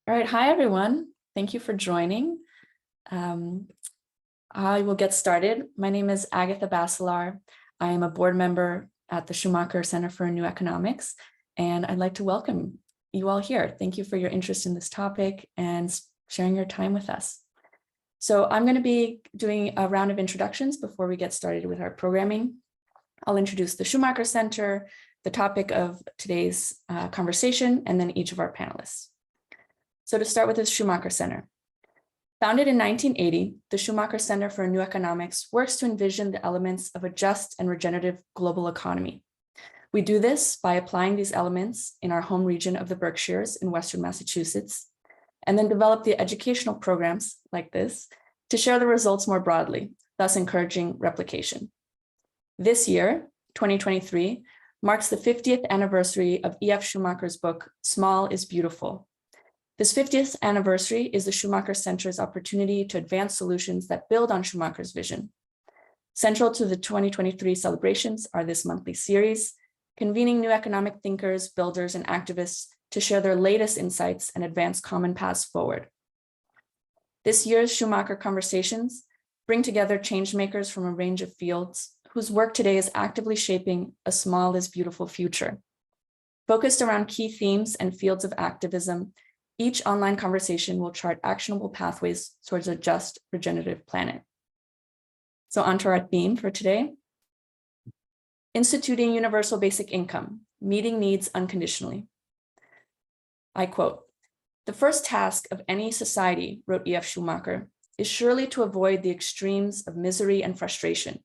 All right, hi everyone. Thank you for joining. I will get started. My name is Agatha Basilar. I am a board member at the Schumacher Center for New Economics, and I'd like to welcome you all here. Thank you for your interest in this topic and sharing your time with us. So I'm going to be doing a round of introductions before we get started with our programming. I'll introduce the Schumacher Center, the topic of today's conversation, and then each of our panelists. So to start with the Schumacher Center. Founded in 1980, the Schumacher Center for New Economics works to envision the elements of a just and regenerative global economy. We do this by applying these elements in our home region of the Berkshires in Western Massachusetts, and then develop the educational programs like this to share the results more broadly, thus encouraging replication. This year, 2023, marks the 50th anniversary of E.F. Schumacher's book, Small is Beautiful. This 50th anniversary is the Schumacher Center's opportunity to advance solutions that build on Schumacher's vision. Central to the 2023 celebrations are this monthly series, convening new economic thinkers, builders, and activists to share their latest insights and advance common paths forward. This year's Schumacher Conversations bring together changemakers from a range of fields whose work today is actively shaping a small is beautiful future. Focused around key themes and fields of activism, each online conversation will chart actionable pathways towards a just, regenerative planet. So on to our theme for today. Instituting universal basic income, meeting needs unconditionally. I quote, "The first task of any society," wrote E.F. Schumacher, "is surely to avoid the extremes of misery and frustration."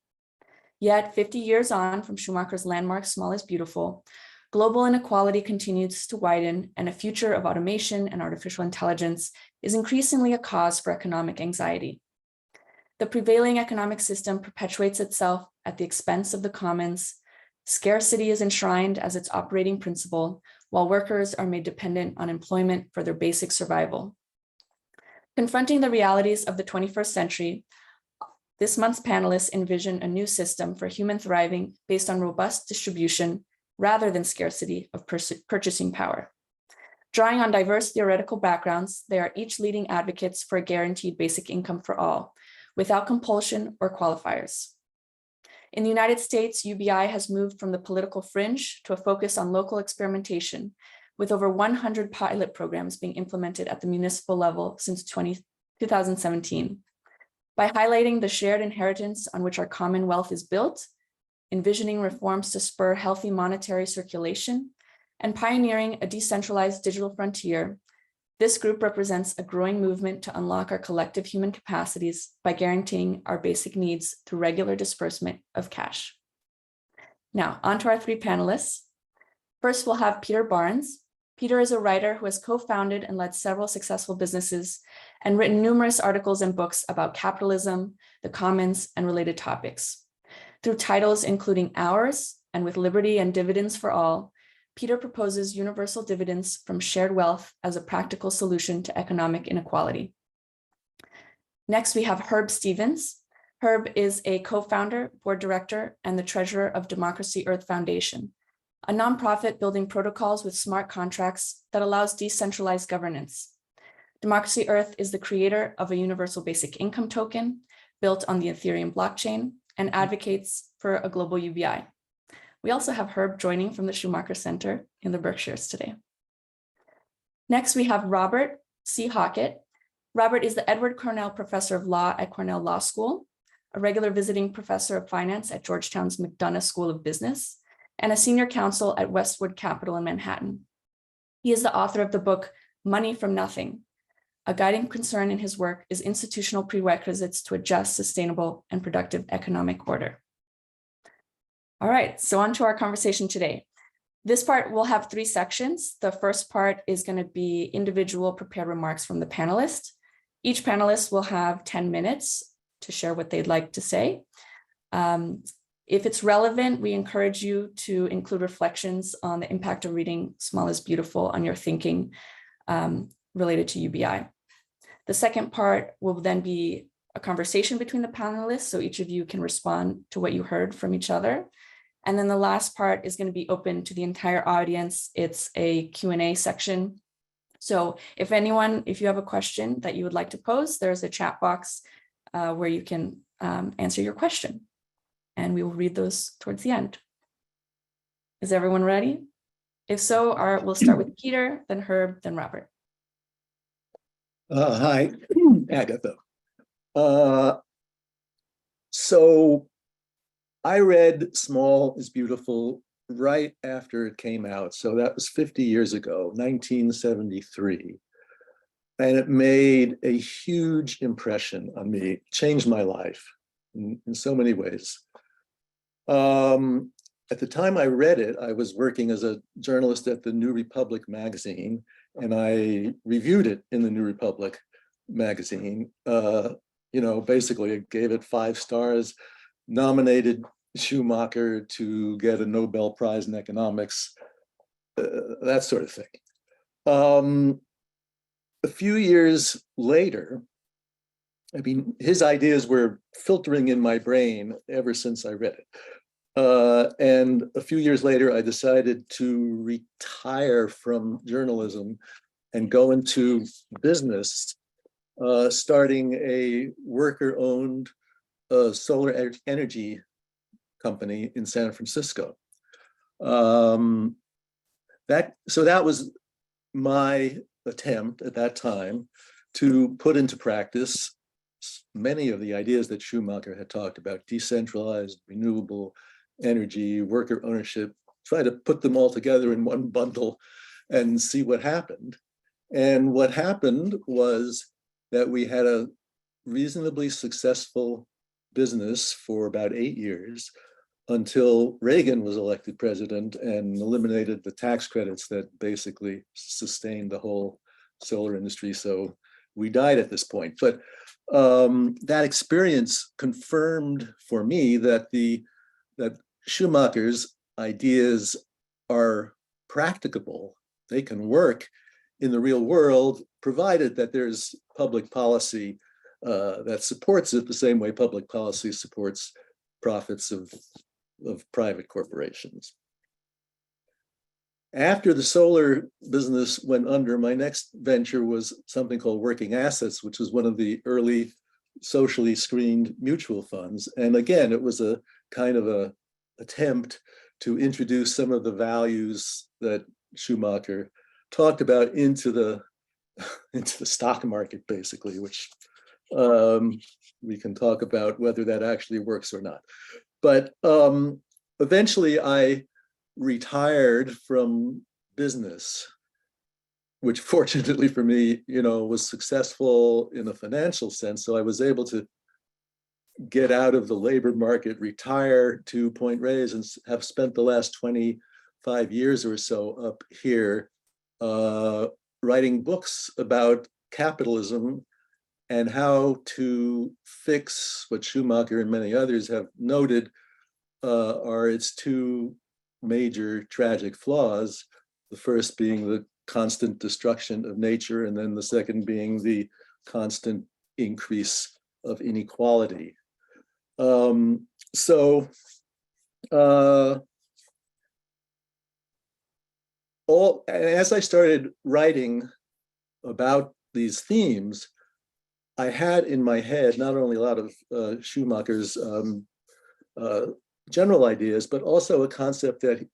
Yet 50 years on from Schumacher's landmark Small is Beautiful, global inequality continues to widen, and a future of automation and artificial intelligence is increasingly a cause for economic anxiety. The prevailing economic system perpetuates itself at the expense of the commons. Scarcity is enshrined as its operating principle, while workers are made dependent on employment for their basic survival. Confronting the realities of the 21st century, this month's panelists envision a new system for human thriving based on robust distribution rather than scarcity of purchasing power. Drawing on diverse theoretical backgrounds, they are each leading advocates for a guaranteed basic income for all, without compulsion or qualifiers. In the United States, U.B.I. has moved from the political fringe to a focus on local experimentation, with over 100 pilot programs being implemented at the municipal level since 2017. By highlighting the shared inheritance on which our common wealth is built, envisioning reforms to spur healthy monetary circulation, and pioneering a decentralized digital frontier, this group represents a growing movement to unlock our collective human capacities by guaranteeing our basic needs through regular disbursement of cash. Now, on to our three panelists. First, we'll have Peter Barnes. Peter is a writer who has co-founded and led several successful businesses and written numerous articles and books about capitalism, the commons, and related topics. Through titles including Ours and With Liberty and Dividends for All, Peter proposes universal dividends from shared wealth as a practical solution to economic inequality. Next, we have Herb Stevens. Herb is a co-founder, board director, and the treasurer of Democracy Earth Foundation, a nonprofit building protocols with smart contracts that allows decentralized governance. Democracy Earth is the creator of a universal basic income token built on the Ethereum blockchain and advocates for a global U.B.I. We also have Herb joining from the Schumacher Center in the Berkshires today. Next, we have Robert C. Hockett. Robert is the Edward Cornell Professor of Law at Cornell Law School, a regular visiting professor of finance at Georgetown's McDonough School of Business, and a senior counsel at Westwood Capital in Manhattan. He is the author of the book, Money from Nothing. A guiding concern in his work is institutional prerequisites to a just, sustainable, and productive economic order. All right, so on to our conversation today. This part will have three sections. The first part is going to be individual prepared remarks from the panelists. Each panelist will have 10 minutes to share what they'd like to say. If it's relevant, we encourage you to include reflections on the impact of reading Small is Beautiful on your thinking related to U.B.I. The second part will then be a conversation between the panelists, so each of you can respond to what you heard from each other. And then the last part is going to be open to the entire audience. It's a Q&A section So if you have a question that you would like to pose, there's a chat box where you can answer your question, and we will read those towards the end. Is everyone ready? If so, we'll start with Peter, then Herb, then Robert. Hi, Agatha. So I read Small is Beautiful right after it came out. So that was 50 years ago, 1973. And it made a huge impression on me, changed my life in so many ways. At the time I read it, I was working as a journalist at the New Republic magazine, and I reviewed it in the New Republic magazine. Basically, I gave it 5 stars, nominated Schumacher to get a Nobel Prize in economics, that sort of thing. A few years later, his ideas were filtering in my brain ever since I read it. And a few years later, I decided to retire from journalism and go into business, starting a worker-owned solar energy company in San Francisco. So that was my attempt at that time to put into practice many of the ideas that Schumacher had talked about: decentralized, renewable energy, worker ownership, try to put them all together in one bundle and see what happened. And what happened was that we had a reasonably successful business for about 8 years, until Reagan was elected president and eliminated the tax credits that basically sustained the whole solar industry. So we died at this point. But that experience confirmed for me that Schumacher's ideas are practicable. They can work in the real world, provided that there's public policy that supports it the same way public policy supports profits of private corporations. After the solar business went under, my next venture was something called Working Assets, which was one of the early socially screened mutual funds. And again, it was a kind of a attempt to introduce some of the values that Schumacher talked about into the stock market, basically, which we can talk about whether that actually works or not. But eventually I retired from business, which fortunately for me, was successful in a financial sense. So I was able to get out of the labor market, retire to Point Reyes, and have spent the last 25 years or so up here writing books about capitalism and how to fix what Schumacher and many others have noted are its 2 major tragic flaws. The first being the constant destruction of nature, and then the second being the constant increase of inequality. As I started writing about these themes, I had in my head not only a lot of Schumacher's general ideas, but also a concept that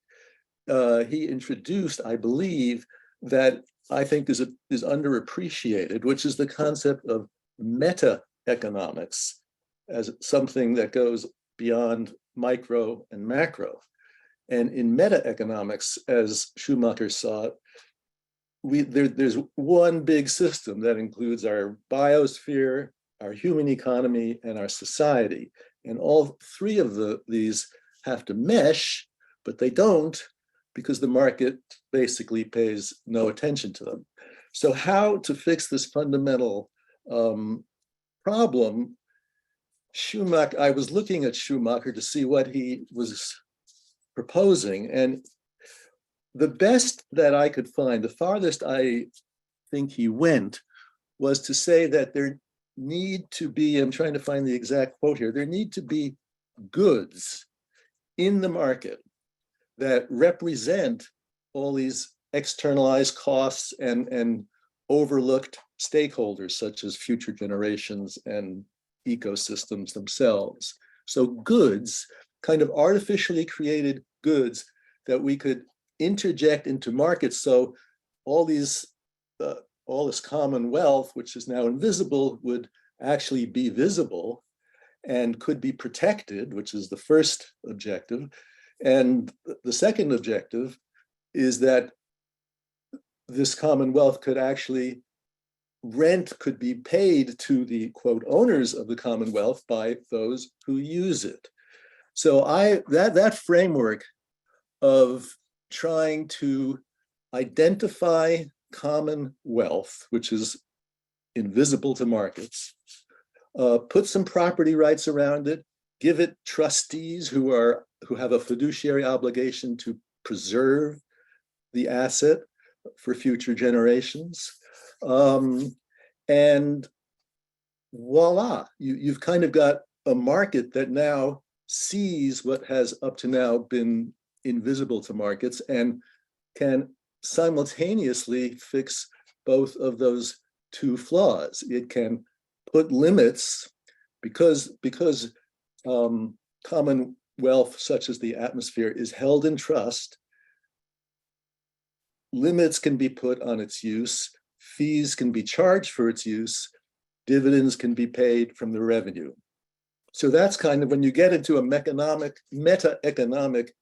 he introduced, I believe, that I think is underappreciated, which is the concept of meta-economics as something that goes beyond micro and macro. And in meta-economics, as Schumacher saw it, there's one big system that includes our biosphere, our human economy, and our society. And all 3 of these have to mesh, but they don't, because the market basically pays no attention to them. So how to fix this fundamental problem? Schumacher, I was looking at Schumacher to see what he was proposing, and the best that I could find, the farthest I think he went, was to say that there need to be, I'm trying to find the exact quote here, there need to be goods in the market that represent all these externalized costs and overlooked stakeholders such as future generations and ecosystems themselves. So goods, kind of artificially created goods that we could interject into markets. So all this common wealth, which is now invisible, would actually be visible and could be protected, which is the first objective. And the second objective is that this commonwealth could actually, rent could be paid to the quote owners of the commonwealth by those who use it. So that framework of trying to identify common wealth, which is invisible to markets, put some property rights around it, give it trustees who have a fiduciary obligation to preserve the asset for future generations. And voila, you've kind of got a market that now sees what has up to now been invisible to markets and can simultaneously fix both of those two flaws. It can put limits because commonwealth such as the atmosphere is held in trust. Limits can be put on its use, fees can be charged for its use, dividends can be paid from the revenue. So that's kind of when you get into a meta-economic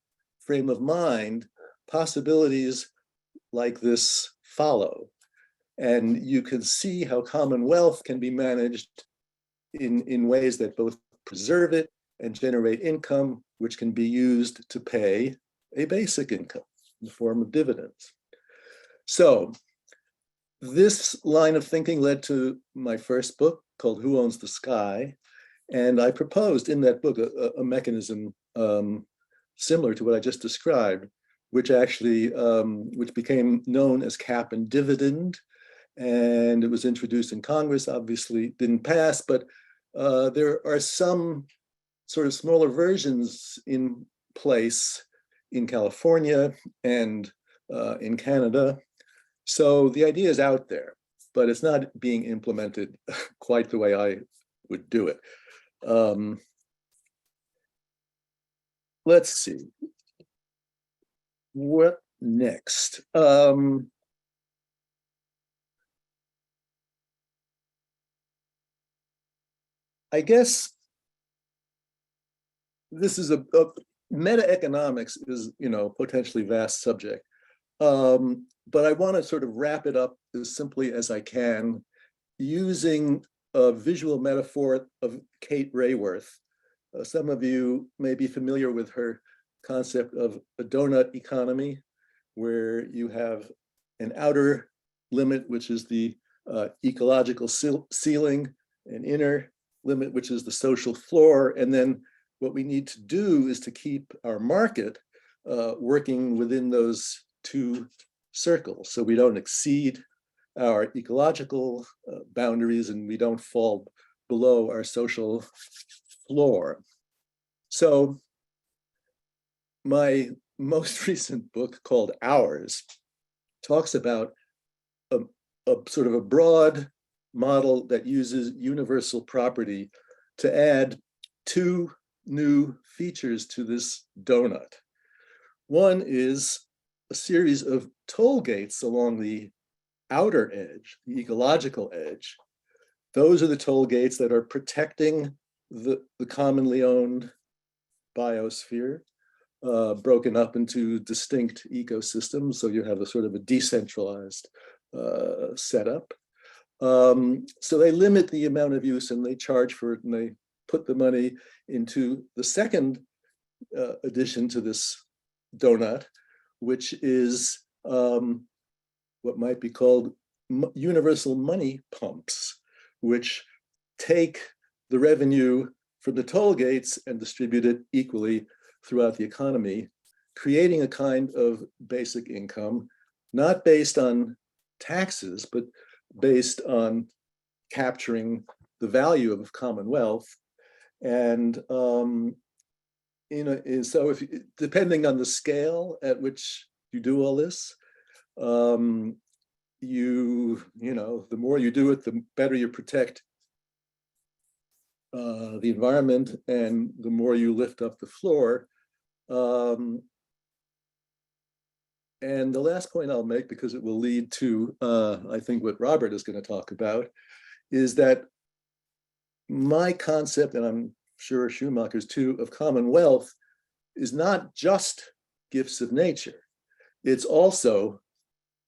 frame of mind, possibilities like this follow. And you can see how commonwealth can be managed in ways that both preserve it and generate income, which can be used to pay a basic income in the form of dividends. So this line of thinking led to my first book called Who Owns the Sky? And I proposed in that book a mechanism similar to what I just described, which actually, which became known as cap and dividend. And it was introduced in Congress, obviously didn't pass, but there are some sort of smaller versions in place in California and in Canada. So the idea is out there, but it's not being implemented quite the way I would do it. Let's see. What next? I guess this is a meta-economics is, potentially vast subject. But I want to sort of wrap it up as simply as I can using a visual metaphor of Kate Raworth. Some of you may be familiar with her concept of a donut economy, where you have an outer limit, which is the ecological ceiling, an inner limit, which is the social floor. And then what we need to do is to keep our market working within those two circles, so we don't exceed our ecological boundaries and we don't fall below our social floor. So my most recent book, called Ours, talks about a sort of a broad model that uses universal property to add two new features to this donut. One is a series of toll gates along the outer edge, the ecological edge. Those are the toll gates that are protecting the commonly owned biosphere, broken up into distinct ecosystems. So you have a sort of a decentralized setup. So they limit the amount of use and they charge for it, and they put the money into the second addition to this donut, which is what might be called universal money pumps, which take the revenue from the toll gates and distribute it equally throughout the economy, creating a kind of basic income, not based on taxes, but based on capturing the value of commonwealth. And so if – depending on the scale at which you do all this, the more you do it, the better you protect the environment, and the more you lift up the floor. And the last point I'll make, because it will lead to, I think, what Robert is going to talk about, is that my concept, and I'm sure Schumacher's too, of commonwealth is not just gifts of nature. It's also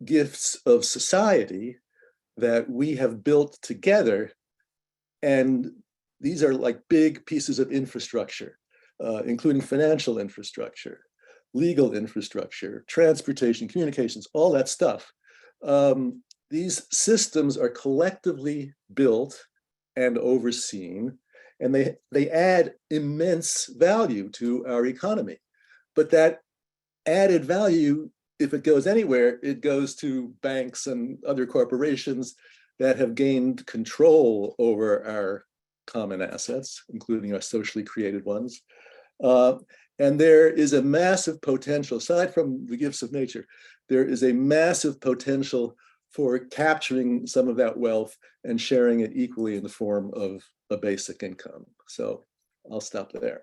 gifts of society that we have built together. And these are like big pieces of infrastructure, including financial infrastructure, legal infrastructure, transportation, communications, all that stuff. These systems are collectively built and overseen, and they add immense value to our economy. But that added value, if it goes anywhere, it goes to banks and other corporations that have gained control over our common assets, including our socially created ones. And there is a massive potential, aside from the gifts of nature, there is a massive potential for capturing some of that wealth and sharing it equally in the form of a basic income. So I'll stop there.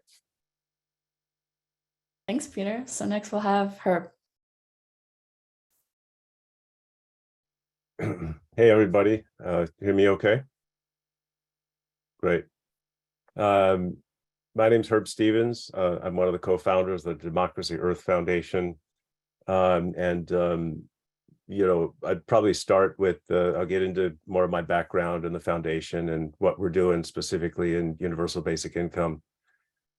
Thanks, Peter. So next we'll have Herb. Hey, everybody. Hear me okay? Great. My name's Herb Stevens. I'm one of the co-founders of the Democracy Earth Foundation. I'd probably start with, I'll get into more of my background in the foundation and what we're doing specifically in universal basic income.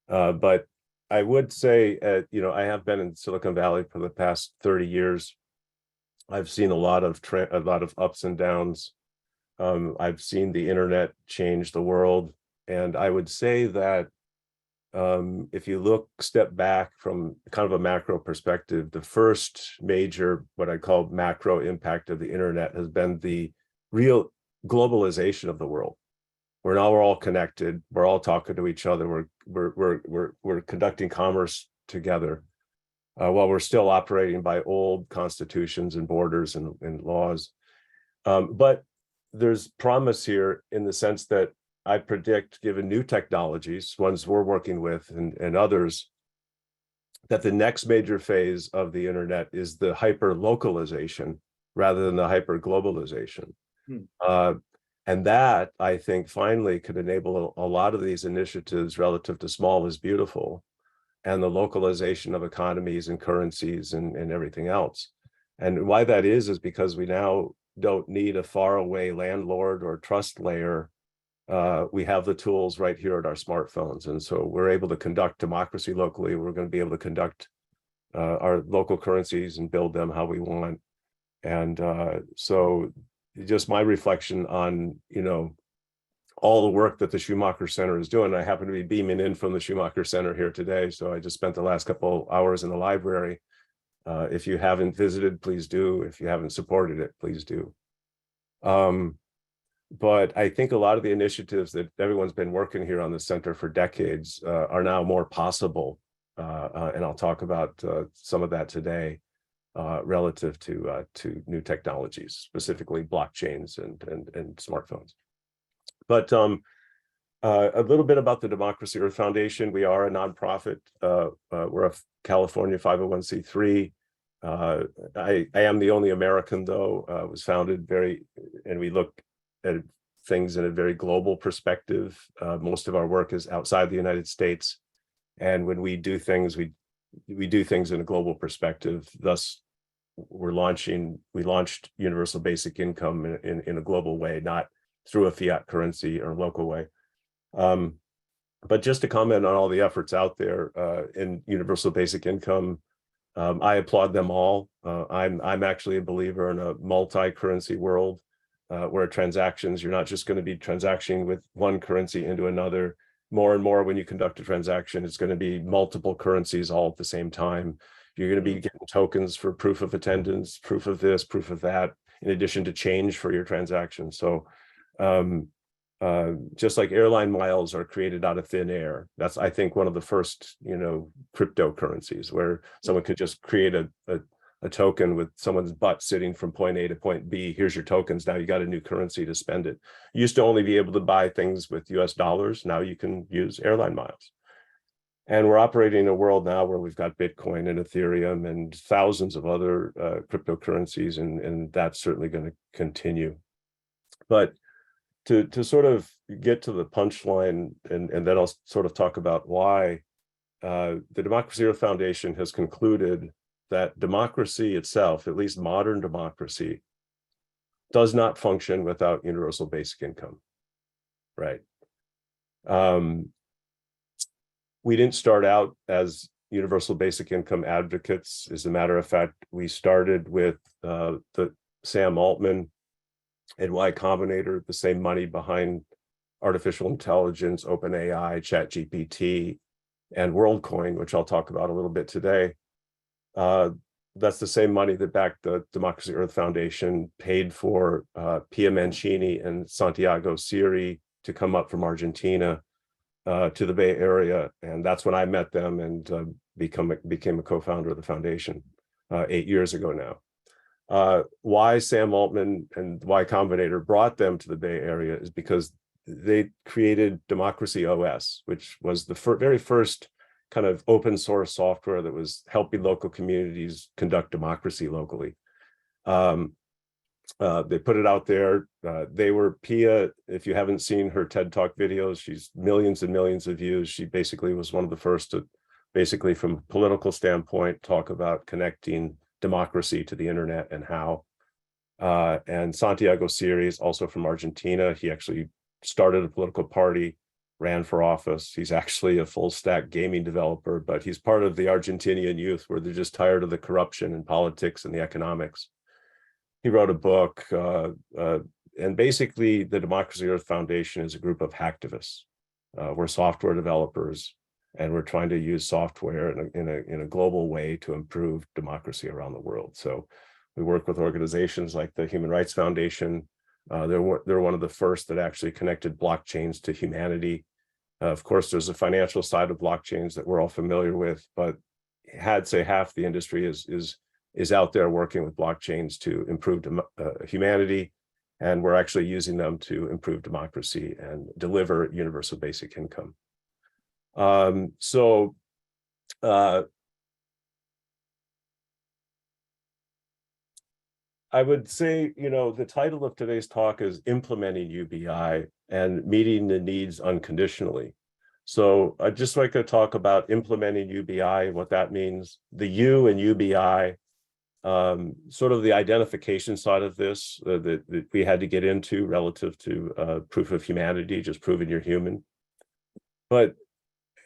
But I would say, I have been in Silicon Valley for the past 30 years. I've seen a lot of ups and downs. I've seen the internet change the world. And I would say that if you step back from kind of a macro perspective, the first major, what I call macro impact of the internet has been the real globalization of the world. We're all connected. We're all talking to each other. We're conducting commerce together, while we're still operating by old constitutions and borders and laws. But there's promise here in the sense that I predict, given new technologies, ones we're working with and others, that the next major phase of the internet is the hyper-localization rather than the hyper-globalization. And that, I think, finally could enable a lot of these initiatives relative to small is beautiful, and the localization of economies and currencies and everything else. And why that is because we now don't need a faraway landlord or trust layer. We have the tools right here at our smartphones. And so we're able to conduct democracy locally. We're going to be able to conduct our local currencies and build them how we want. And so just my reflection on, all the work that the Schumacher Center is doing. I happen to be beaming in from the Schumacher Center here today. So I just spent the last couple hours in the library. If you haven't visited, please do. If you haven't supported it, please do. But I think a lot of the initiatives that everyone's been working here on the center for decades are now more possible. And I'll talk about some of that today relative to new technologies, specifically blockchains and smartphones. But a little bit about the Democracy Earth Foundation. We are a nonprofit. We're a California 501c3. I am the only American, though. Was founded and we look at things in a very global perspective. Most of our work is outside the United States. And when we do things, we do things in a global perspective. Thus, we launched universal basic income in a global way, not through a fiat currency or local way. But just to comment on all the efforts out there in universal basic income, I applaud them all. I'm actually a believer in a multi-currency world where transactions, you're not just going to be transacting with one currency into another. More and more when you conduct a transaction, it's going to be multiple currencies all at the same time. You're going to be getting tokens for proof of attendance, proof of this, proof of that, in addition to change for your transaction. So just like airline miles are created out of thin air, that's, I think, one of the first, cryptocurrencies where someone could just create a a token with someone's butt sitting from point A to point B. Here's your tokens. Now you got a new currency to spend it. You used to only be able to buy things with US dollars. Now you can use airline miles. And we're operating in a world now where we've got Bitcoin and Ethereum and thousands of other cryptocurrencies, and that's certainly going to continue. But to sort of get to the punchline, and then I'll sort of talk about why the Democracy Earth Foundation has concluded that democracy itself, at least modern democracy, does not function without universal basic income, right? We didn't start out as universal basic income advocates. As a matter of fact, we started with the Sam Altman and Y Combinator, the same money behind artificial intelligence, OpenAI, ChatGPT, and WorldCoin, which I'll talk about a little bit today. That's the same money that backed the Democracy Earth Foundation, paid for Pia Mancini and Santiago Siri to come up from Argentina to the Bay Area. And that's when I met them and became a co-founder of the foundation 8 years ago now. Why Sam Altman and Y Combinator brought them to the Bay Area is because they created Democracy OS, which was the very first kind of open source software that was helping local communities conduct democracy locally. They put it out there. Pia, if you haven't seen her TED Talk videos, she's millions and millions of views. She basically was one of the first to, basically from a political standpoint, talk about connecting democracy to the internet and how. And Santiago Siri is also from Argentina. He actually started a political party, ran for office. He's actually a full stack gaming developer, but he's part of the Argentinian youth where they're just tired of the corruption and politics and the economics. He wrote a book, and basically the Democracy Earth Foundation is a group of hacktivists. We're software developers, and we're trying to use software in a global way to improve democracy around the world. So we work with organizations like the Human Rights Foundation. They're one of the first that actually connected blockchains to humanity. Of course, there's a financial side of blockchains that we're all familiar with, but I'd say half the industry is out there working with blockchains to improve humanity, and we're actually using them to improve democracy and deliver universal basic income. I would say, the title of today's talk is Implementing U.B.I. and Meeting the Needs Unconditionally. So I'd just like to talk about implementing U.B.I. and what that means. The U in U.B.I., sort of the identification side of this that we had to get into relative to proof of humanity, just proving you're human. But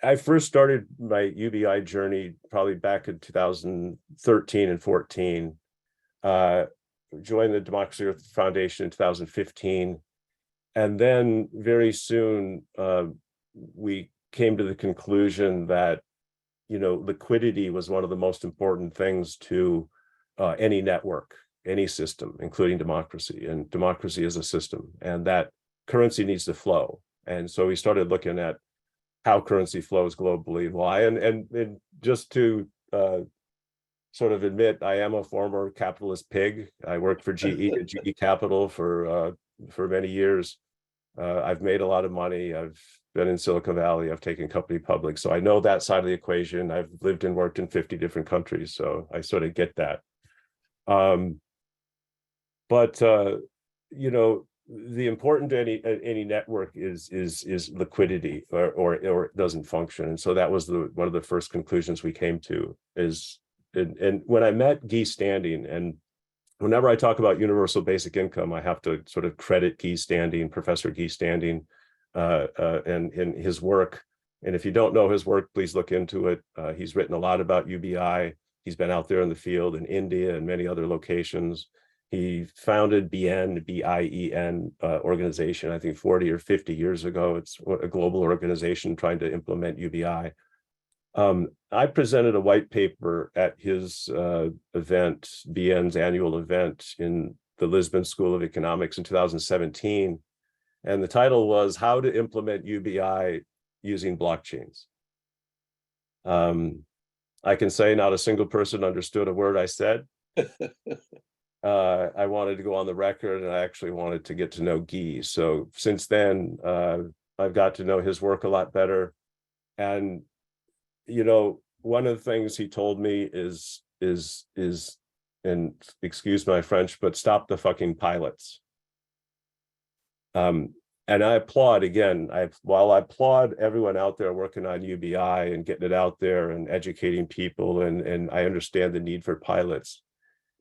I first started my U.B.I. journey probably back in 2013 and 14. Joined the Democracy Earth Foundation in 2015. And then very soon, we came to the conclusion that, liquidity was one of the most important things to any network, any system, including democracy. And democracy is a system, and that currency needs to flow. And so we started looking at how currency flows globally, why, and just to sort of admit, I am a former capitalist pig. I worked for GE and GE Capital for many years. I've made a lot of money. I've been in Silicon Valley. I've taken company public. So I know that side of the equation. I've lived and worked in 50 different countries. So I sort of get that. The important to any network is liquidity, or it doesn't function. And so that was one of the first conclusions we came to is, and when I met Guy Standing, and whenever I talk about universal basic income, I have to sort of credit Guy Standing, Professor Guy Standing, and his work. And if you don't know his work, please look into it. He's written a lot about U.B.I. He's been out there in the field in India and many other locations. He founded BIEN, B-I-E-N organization, I think 40 or 50 years ago. It's a global organization trying to implement U.B.I. I presented a white paper at his event, BIEN's annual event in the Lisbon School of Economics in 2017. And the title was How to Implement U.B.I. Using Blockchains. I can say not a single person understood a word I said. I wanted to go on the record, and I actually wanted to get to know Guy. So since then, I've got to know his work a lot better. And, you know, one of the things he told me is, and excuse my French, but stop the fucking pilots. And I applaud, again, while I applaud everyone out there working on U.B.I. and getting it out there and educating people, and I understand the need for pilots.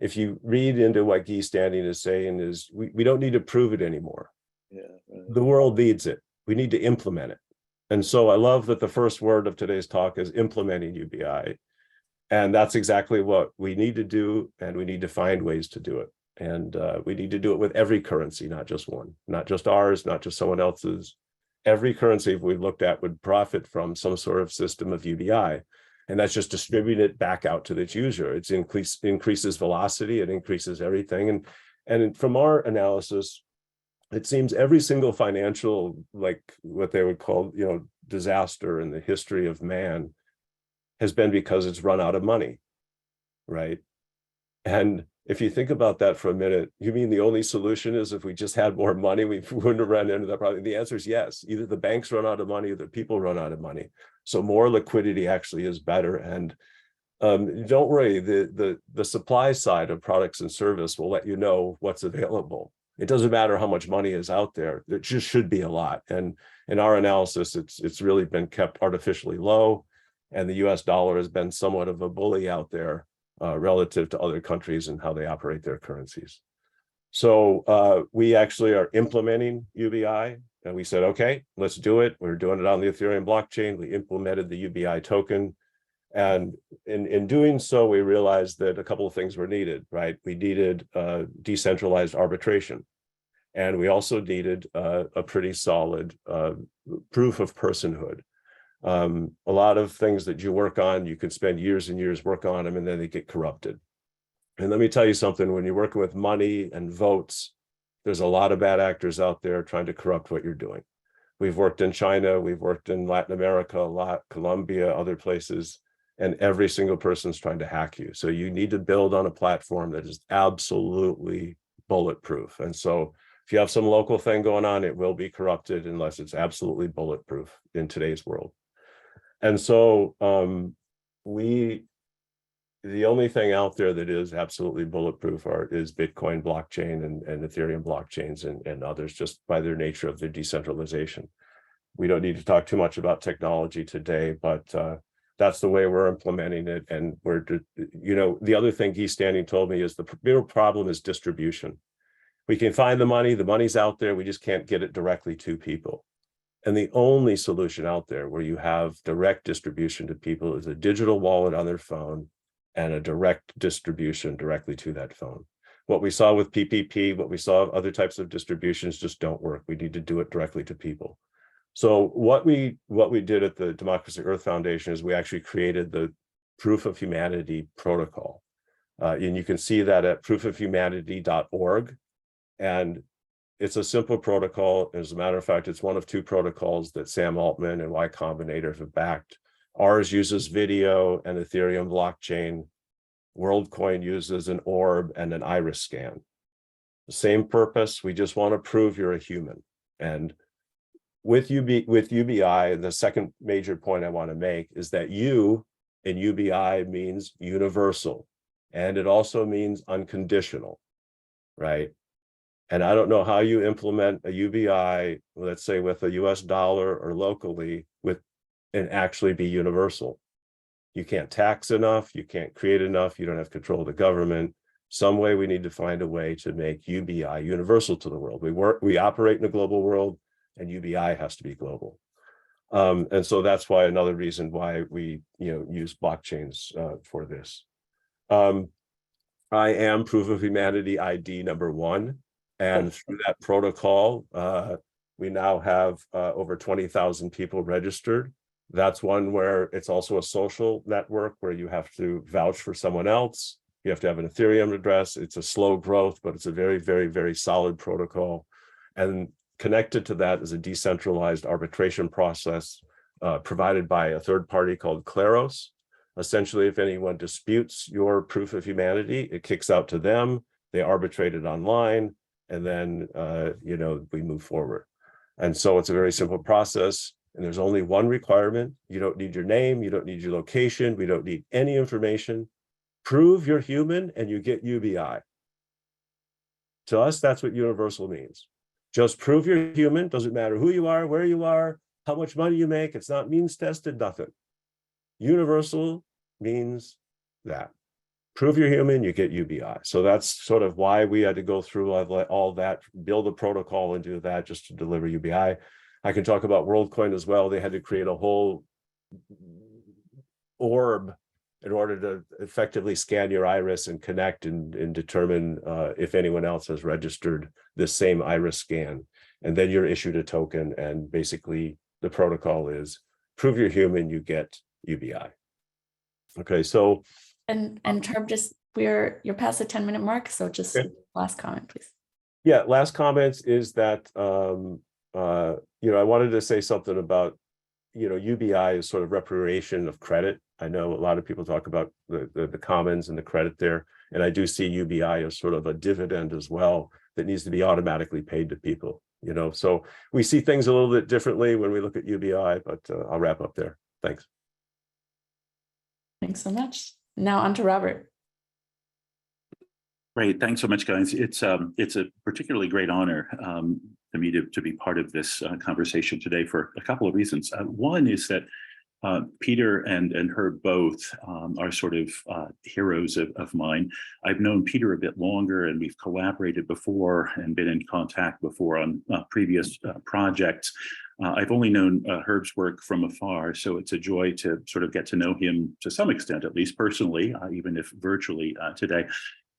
If you read into what Guy Standing is saying, is we don't need to prove it anymore. Yeah, right. The world needs it. We need to implement it. And so I love that the first word of today's talk is implementing U.B.I. And that's exactly what we need to do, and we need to find ways to do it. And we need to do it with every currency, not just one, not just ours, not just someone else's. Every currency we looked at would profit from some sort of system of U.B.I. And that's just distributing it back out to its user. It increases velocity, it increases everything. And from our analysis, it seems every single financial, like what they would call, you know, disaster in the history of man has been because it's run out of money, right? And if you think about that for a minute, you mean the only solution is if we just had more money, we wouldn't have run into that problem? The answer is yes. Either the banks run out of money or the people run out of money. So more liquidity actually is better. And don't worry, the supply side of products and service will let you know what's available. It doesn't matter how much money is out there. There just should be a lot. And in our analysis, it's really been kept artificially low. And the US dollar has been somewhat of a bully out there relative to other countries and how they operate their currencies. So we actually are implementing U.B.I. And we said, okay, let's do it. We're doing it on the Ethereum blockchain. We implemented the U.B.I token. And in doing so, we realized that a couple of things were needed, right? We needed decentralized arbitration. And we also needed a pretty solid proof of personhood. A lot of things that you work on, you could spend years and years work on them, and then they get corrupted. And let me tell you something, when you're working with money and votes, there's a lot of bad actors out there trying to corrupt what you're doing. We've worked in China, we've worked in Latin America a lot, Colombia, other places, and every single person's trying to hack you. So you need to build on a platform that is absolutely bulletproof. And so if you have some local thing going on, it will be corrupted unless it's absolutely bulletproof in today's world. And so the only thing out there that is absolutely bulletproof is Bitcoin blockchain and Ethereum blockchains and others, just by their nature of their decentralization. We don't need to talk too much about technology today, but that's the way we're implementing it. And we're, you know, the other thing Guy Standing told me is the real problem is distribution. We can find the money's out there, we just can't get it directly to people. And the only solution out there where you have direct distribution to people is a digital wallet on their phone and a direct distribution directly to that phone. What we saw with PPP, what we saw of other types of distributions just don't work. We need to do it directly to people. So what we did at the Democracy Earth Foundation is we actually created the Proof of Humanity protocol. And you can see that at proofofhumanity.org. And it's a simple protocol. As a matter of fact, it's one of two protocols that Sam Altman and Y Combinator have backed. Ours uses video and Ethereum blockchain. WorldCoin uses an orb and an iris scan. The same purpose, we just want to prove you're a human. And with U.B.I, the second major point I want to make is that U in U.B.I means universal, and it also means unconditional, right? And I don't know how you implement a U.B.I, let's say with a US dollar or locally, and actually be universal. You can't tax enough, you can't create enough, you don't have control of the government. Some way we need to find a way to make U.B.I universal to the world. We operate in a global world, and U.B.I has to be global. And so that's why another reason why we use blockchains for this. I am Proof of Humanity ID number 1. And through that protocol, we now have over 20,000 people registered. That's one where it's also a social network where you have to vouch for someone else. You have to have an Ethereum address. It's a slow growth, but it's a very, very, very solid protocol. And connected to that is a decentralized arbitration process provided by a third party called Claros. Essentially, if anyone disputes your proof of humanity, it kicks out to them, they arbitrate it online, and then, we move forward. And so it's a very simple process. And there's only one requirement. You don't need your name. You don't need your location. We don't need any information. Prove you're human and you get UBI. To us, that's what universal means. Just prove you're human. Doesn't matter who you are, where you are, how much money you make. It's not means tested, nothing. Universal means that. Prove you're human, you get UBI. So that's sort of why we had to go through all that, build a protocol and do that just to deliver UBI. I can talk about WorldCoin as well. They had to create a whole orb in order to effectively scan your iris and connect and determine if anyone else has registered this same iris scan. And then you're issued a token, and basically the protocol is prove you're human, you get UBI. Okay, so And Term, just you're past the 10-minute mark, so just okay. Last comment, please. Yeah, last comments is that I wanted to say something about UBI is sort of reparation of credit. I know a lot of people talk about the commons and the credit there, and I do see UBI as sort of a dividend as well that needs to be automatically paid to people. So we see things a little bit differently when we look at UBI, but I'll wrap up there. Thanks. Thanks so much. Now on to Robert. Great, thanks so much, guys. It's a particularly great honor to me to be part of this conversation today for a couple of reasons. One is that Peter and Herb both are sort of heroes of mine. I've known Peter a bit longer, and we've collaborated before and been in contact before on previous projects. I've only known Herb's work from afar, so it's a joy to sort of get to know him to some extent, at least personally, even if virtually today.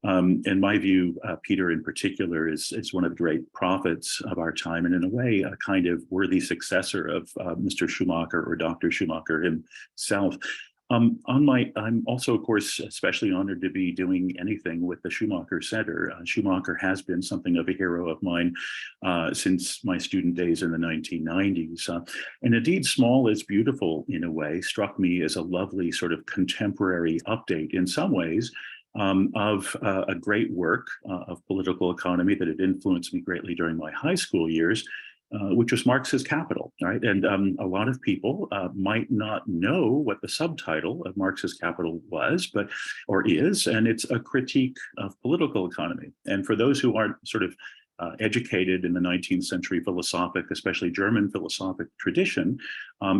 In my view, Peter in particular is one of the great prophets of our time, and in a way, a kind of worthy successor of Mr. Schumacher or Dr. Schumacher himself. I'm also, of course, especially honored to be doing anything with the Schumacher Center. Schumacher has been something of a hero of mine since my student days in the 1990s. And indeed, Small is Beautiful, in a way, struck me as a lovely sort of contemporary update in some ways of a great work of political economy that had influenced me greatly during my high school years, which was Marx's Capital, right? And a lot of people might not know what the subtitle of Marx's Capital was, or is, and it's a critique of political economy. And for those who aren't sort of educated in the 19th century philosophic, especially German philosophic tradition,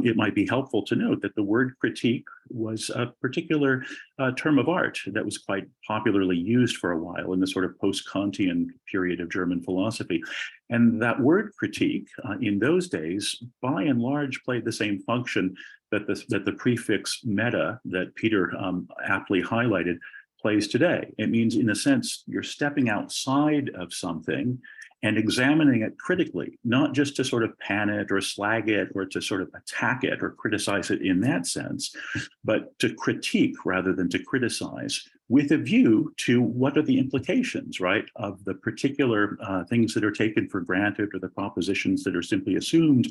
it might be helpful to note that the word critique was a particular term of art that was quite popularly used for a while in the sort of post-Kantian period of German philosophy. And that word critique in those days, by and large, played the same function that the prefix meta that Peter aptly highlighted plays today. It means, in a sense, you're stepping outside of something and examining it critically, not just to sort of pan it or slag it or to sort of attack it or criticize it in that sense, but to critique rather than to criticize, with a view to what are the implications, right, of the particular things that are taken for granted or the propositions that are simply assumed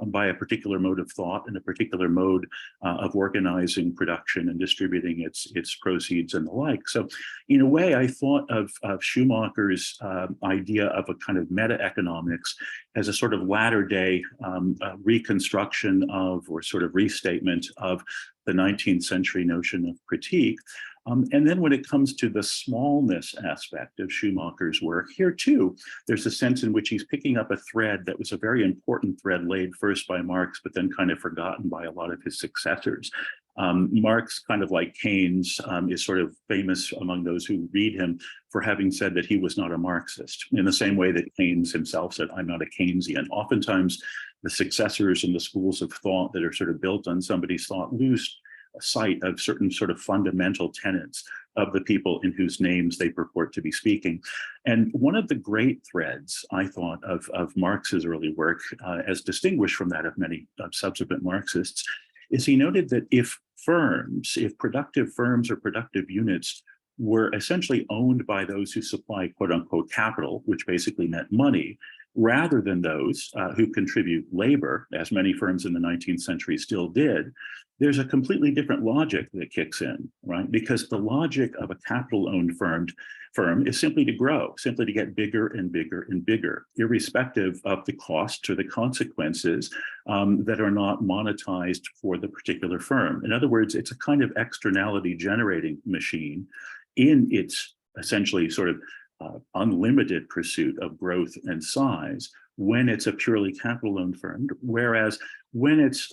by a particular mode of thought and a particular mode of organizing production and distributing its proceeds and the like. So in a way, I thought of Schumacher's idea of a kind of meta-economics as a sort of latter-day reconstruction of, or sort of restatement of, the 19th century notion of critique. And then when it comes to the smallness aspect of Schumacher's work, here too, there's a sense in which he's picking up a thread that was a very important thread laid first by Marx, but then kind of forgotten by a lot of his successors. Marx, kind of like Keynes, is sort of famous among those who read him for having said that he was not a Marxist, in the same way that Keynes himself said, I'm not a Keynesian. Oftentimes, the successors and the schools of thought that are sort of built on somebody's thought lose sight of certain sort of fundamental tenets of the people in whose names they purport to be speaking. And one of the great threads, I thought, of Marx's early work, as distinguished from that of many subsequent Marxists, is he noted that if productive firms or productive units were essentially owned by those who supply quote unquote capital, which basically meant money, rather than those who contribute labor, as many firms in the 19th century still did, there's a completely different logic that kicks in, right? Because the logic of a capital-owned firm is simply to grow, simply to get bigger and bigger and bigger, irrespective of the costs or the consequences that are not monetized for the particular firm. In other words, it's a kind of externality generating machine in its essentially sort of unlimited pursuit of growth and size when it's a purely capital-owned firm, whereas when it's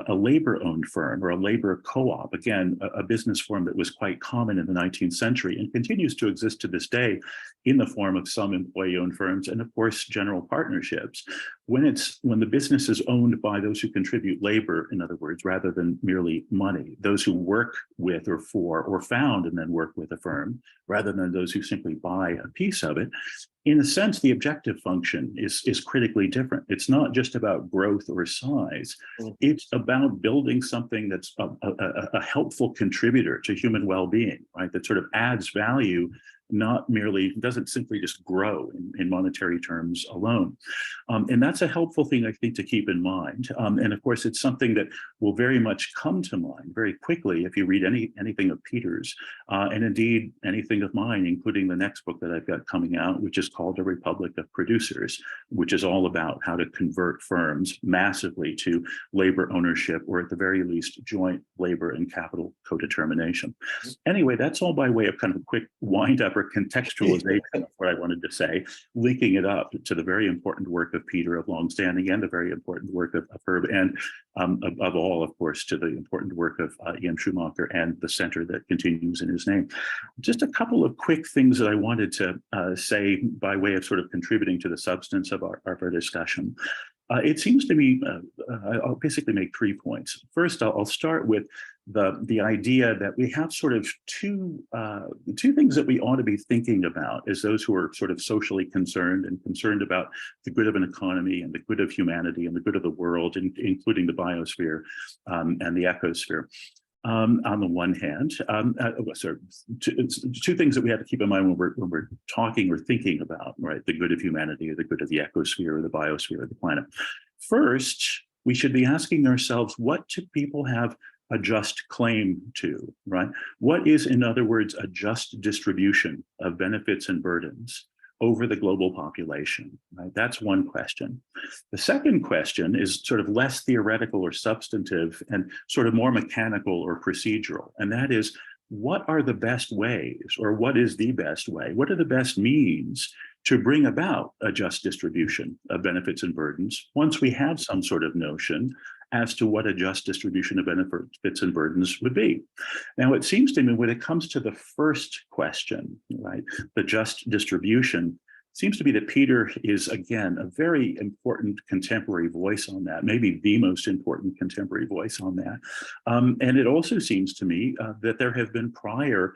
a labor-owned firm or a labor co-op, again, a business form that was quite common in the 19th century and continues to exist to this day in the form of some employee-owned firms and, of course, general partnerships. When the business is owned by those who contribute labor, in other words, rather than merely money, those who work with or for or found and then work with a firm, rather than those who simply buy a piece of it, in a sense, the objective function is critically different. It's not just about growth or size. It's about building something that's a helpful contributor to human well-being, right? That sort of adds value, not merely, doesn't simply just grow in monetary terms alone. And that's a helpful thing, I think, to keep in mind. And of course, it's something that will very much come to mind very quickly if you read anything of Peter's, and indeed anything of mine, including the next book that I've got coming out, which is called A Republic of Producers, which is all about how to convert firms massively to labor ownership, or at the very least, joint labor and capital co-determination. Anyway, that's all by way of kind of a quick wind-up or contextualization of what I wanted to say, linking it up to the very important work of Peter of longstanding and the very important work of Herb, and above all, of course, to the important work of E.M. Schumacher and the center that continues in his name. Just a couple of quick things that I wanted to say by way of sort of contributing to the substance of our discussion. It seems to me, I'll basically make 3 points. First, I'll start with the idea that we have sort of two things that we ought to be thinking about as those who are sort of socially concerned and concerned about the good of an economy and the good of humanity and the good of the world, including the biosphere and the ecosphere. On the one hand, two things that we have to keep in mind when we're talking or thinking about, right, the good of humanity or the good of the ecosphere or the biosphere or the planet. First, we should be asking ourselves, what do people have a just claim to, right? What is, in other words, a just distribution of benefits and burdens over the global population, right? That's one question. The second question is sort of less theoretical or substantive and sort of more mechanical or procedural. And that is, what are the best ways, or what is the best way? What are the best means to bring about a just distribution of benefits and burdens once we have some sort of notion as to what a just distribution of benefits and burdens would be? Now, it seems to me when it comes to the first question, right, the just distribution, seems to be that Peter is, again, a very important contemporary voice on that, maybe the most important contemporary voice on that. And it also seems to me that there have been prior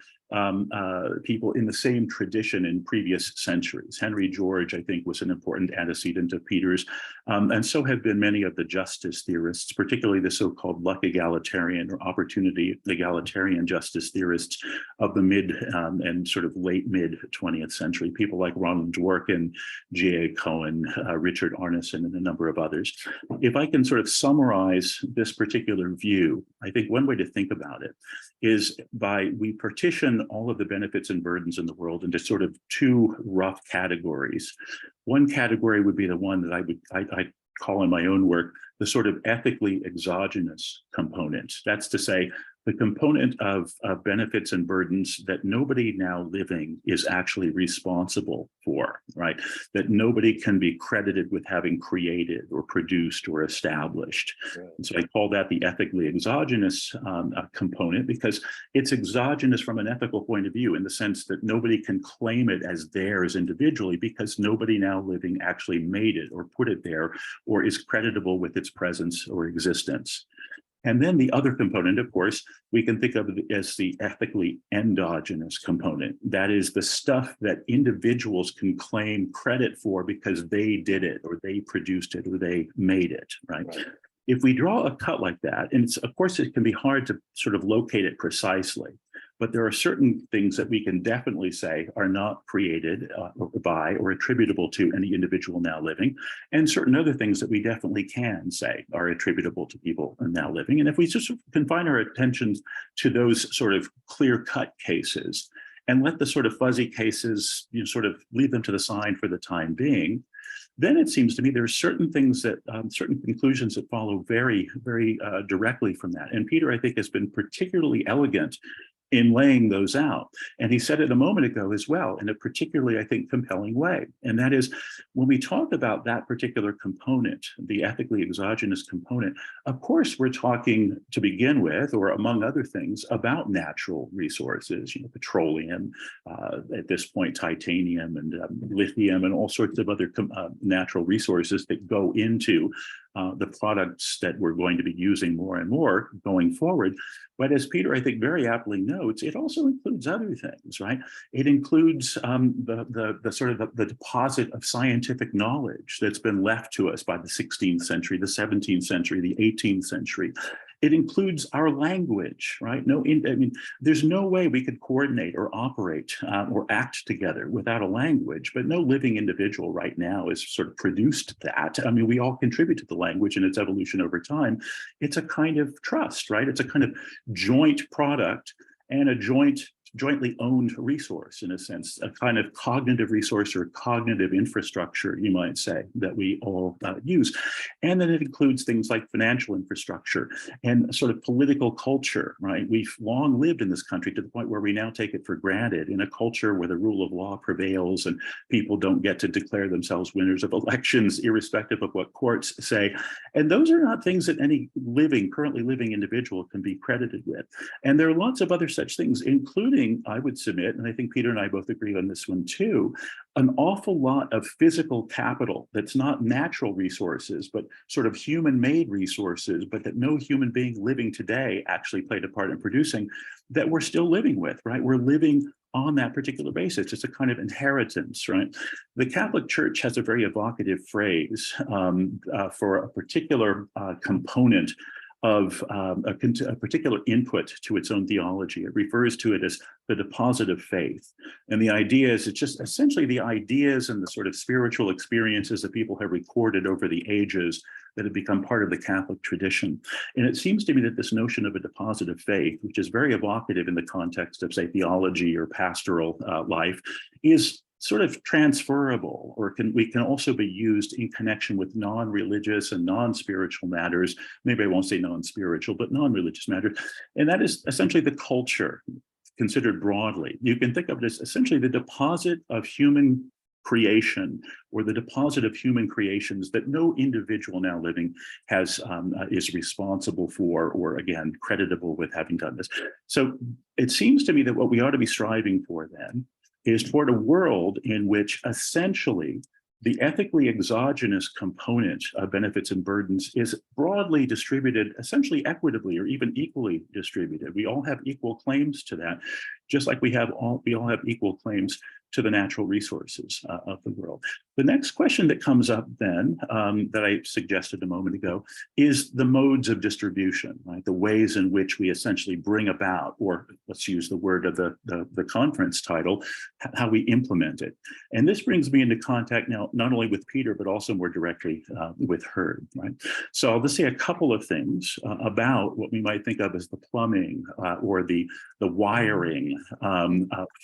people in the same tradition in previous centuries. Henry George, I think, was an important antecedent of Peter's, and so have been many of the justice theorists, particularly the so-called luck egalitarian or opportunity egalitarian justice theorists of the mid and sort of late mid 20th century, people like Ronald Dworkin, G.A. Cohen, Richard Arneson, and a number of others. If I can sort of summarize this particular view, I think one way to think about it is we partition all of the benefits and burdens in the world into sort of two rough categories. One category would be the one that I call in my own work the sort of ethically exogenous component. That's to say, the component of benefits and burdens that nobody now living is actually responsible for, right? That nobody can be credited with having created or produced or established. Right. And so I call that the ethically exogenous component, because it's exogenous from an ethical point of view in the sense that nobody can claim it as theirs individually because nobody now living actually made it or put it there or is creditable with its presence or existence. And then the other component, of course, we can think of it as the ethically endogenous component. That is the stuff that individuals can claim credit for because they did it or they produced it or they made it, right? If we draw a cut like that, and of course it can be hard to sort of locate it precisely, But there are certain things that we can definitely say are not created by or attributable to any individual now living, and certain other things that we definitely can say are attributable to people now living. And if we just confine our attention to those sort of clear-cut cases and let the sort of fuzzy cases, sort of leave them to the side for the time being, then it seems to me there are certain things that, certain conclusions that follow very, very directly from that. And Peter, I think, has been particularly elegant in laying those out. And he said it a moment ago as well, in a particularly, I think, compelling way. And that is, when we talk about that particular component, the ethically exogenous component, of course, we're talking to begin with, or among other things, about natural resources, petroleum, at this point, titanium and lithium and all sorts of other natural resources that go into the products that we're going to be using more and more going forward. But as Peter, I think, very aptly notes, it also includes other things, right? It includes the deposit of scientific knowledge that's been left to us by the 16th century, the 17th century, the 18th century. It includes our language, right? There's no way we could coordinate or operate or act together without a language, but no living individual right now has sort of produced that. We all contribute to the language and its evolution over time. It's a kind of trust, right? It's a kind of joint product and a jointly owned resource, in a sense, a kind of cognitive resource or cognitive infrastructure, you might say, that we all use. And then it includes things like financial infrastructure and sort of political culture, right? We've long lived in this country to the point where we now take it for granted, in a culture where the rule of law prevails and people don't get to declare themselves winners of elections, irrespective of what courts say. And those are not things that any currently living individual can be credited with. And there are lots of other such things, including, I would submit, and I think Peter and I both agree on this one too, an awful lot of physical capital that's not natural resources, but sort of human-made resources, but that no human being living today actually played a part in producing, that we're still living with, right? We're living on that particular basis. It's a kind of inheritance, right? The Catholic Church has a very evocative phrase for a particular component of a particular input to its own theology. It refers to it as the deposit of faith. And the idea is, it's just essentially the ideas and the sort of spiritual experiences that people have recorded over the ages that have become part of the Catholic tradition. And it seems to me that this notion of a deposit of faith, which is very evocative in the context of, say, theology or pastoral life, is sort of transferable, or we can also be used in connection with non-religious and non-spiritual matters. Maybe I won't say non-spiritual, but non-religious matters. And that is essentially the culture, considered broadly. You can think of it as essentially the deposit of human creation, or the deposit of human creations that no individual now living has is responsible for, or again, creditable with having done this. So it seems to me that what we ought to be striving for then is toward a world in which essentially the ethically exogenous component of benefits and burdens is broadly distributed, essentially equitably or even equally distributed. We all have equal claims to that, just like we all have equal claims to the natural resources of the world. The next question that comes up then, that I suggested a moment ago, is the modes of distribution, right? The ways in which we essentially bring about, or let's use the word of the conference title, how we implement it. And this brings me into contact now, not only with Peter, but also more directly with Herb, right? So I'll just say a couple of things about what we might think of as the plumbing or the wiring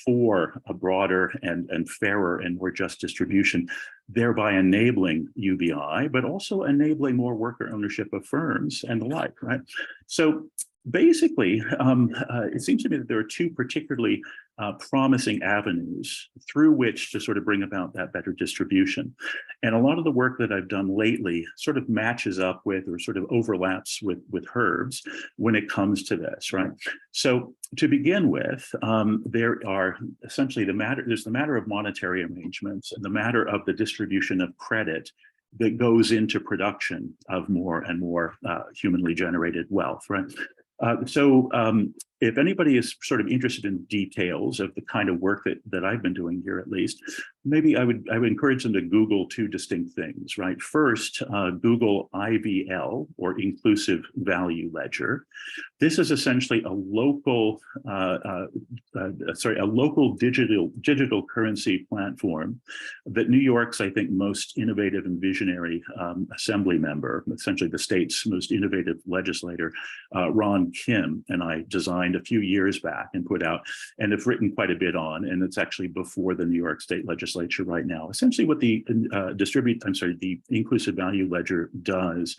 for a broader and fairer and more just distribution, thereby enabling U.B.I, but also enabling more worker ownership of firms and the like, right? So basically, it seems to me that there are two particularly promising avenues through which to sort of bring about that better distribution. And a lot of the work that I've done lately sort of matches up with, or sort of overlaps with Herb's when it comes to this, right? So to begin with, there are essentially there's the matter of monetary arrangements and the matter of the distribution of credit that goes into production of more and more humanly generated wealth, right? So if anybody is sort of interested in details of the kind of work that I've been doing here, at least, maybe I would encourage them to Google two distinct things, right? First, Google IVL, or Inclusive Value Ledger. This is essentially a local, digital currency platform that New York's, I think, most innovative and visionary assembly member, essentially the state's most innovative legislator, Ron Kim, and I designed a few years back and put out, and have written quite a bit on, and it's actually before the New York State legislature right now. Essentially what the the Inclusive Value Ledger does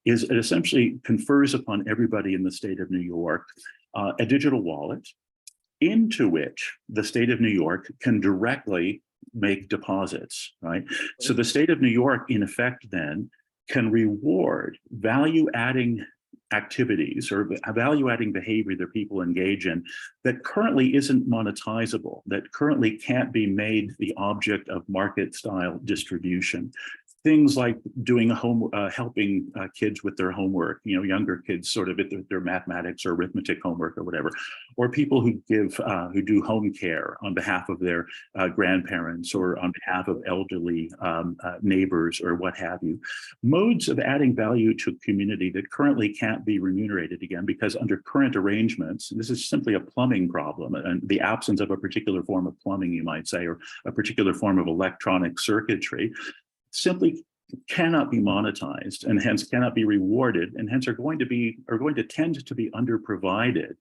is it essentially confers upon everybody in the state of New York a digital wallet into which the state of New York can directly make deposits, right? So the state of New York, in effect, then can reward value-adding activities or value-adding behavior that people engage in that currently isn't monetizable, that currently can't be made the object of market-style distribution. Things like doing helping kids with their homework, younger kids sort of their mathematics or arithmetic homework or whatever, or people who do home care on behalf of their grandparents or on behalf of elderly neighbors or what have you. Modes of adding value to a community that currently can't be remunerated again because under current arrangements, this is simply a plumbing problem and the absence of a particular form of plumbing, you might say, or a particular form of electronic circuitry, simply cannot be monetized and hence cannot be rewarded and hence are going to tend to be underprovided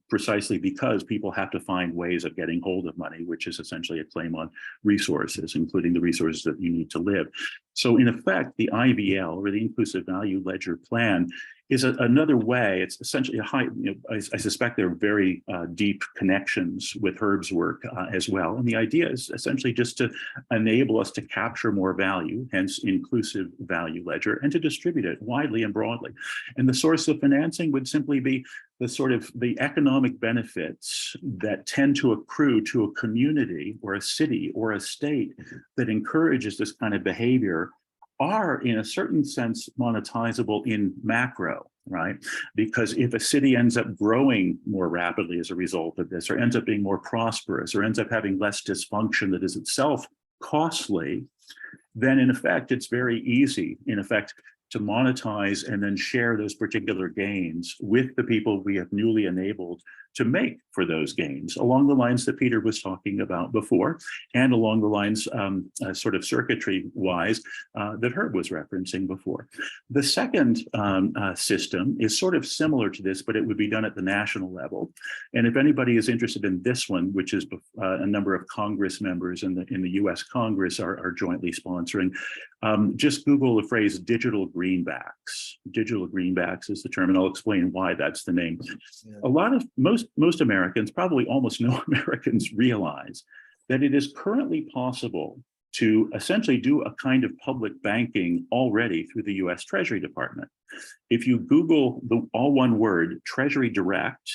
precisely because people have to find ways of getting hold of money, which is essentially a claim on resources, including the resources that you need to live. So in effect, the IVL, or the Inclusive Value Ledger plan, is another way. It's essentially a high, I suspect there are very deep connections with Herb's work as well. And the idea is essentially just to enable us to capture more value, hence Inclusive Value Ledger, and to distribute it widely and broadly. And the source of financing would simply be the economic benefits that tend to accrue to a community or a city or a state that encourages this kind of behavior are in a certain sense monetizable in macro, right? Because if a city ends up growing more rapidly as a result of this, or ends up being more prosperous, or ends up having less dysfunction that is itself costly, then in effect, it's very easy, to monetize and then share those particular gains with the people we have newly enabled to make for those gains, along the lines that Peter was talking about before, and along the lines sort of circuitry-wise that Herb was referencing before. The second system is sort of similar to this, but it would be done at the national level. And if anybody is interested in this one, which is a number of Congress members in the US Congress are jointly sponsoring, just Google the phrase digital greenbacks. Digital greenbacks is the term, and I'll explain why that's the name. Yeah. A lot of most Americans, probably almost no Americans, realize that it is currently possible to essentially do a kind of public banking already through the US Treasury Department. If you Google all one word, Treasury Direct,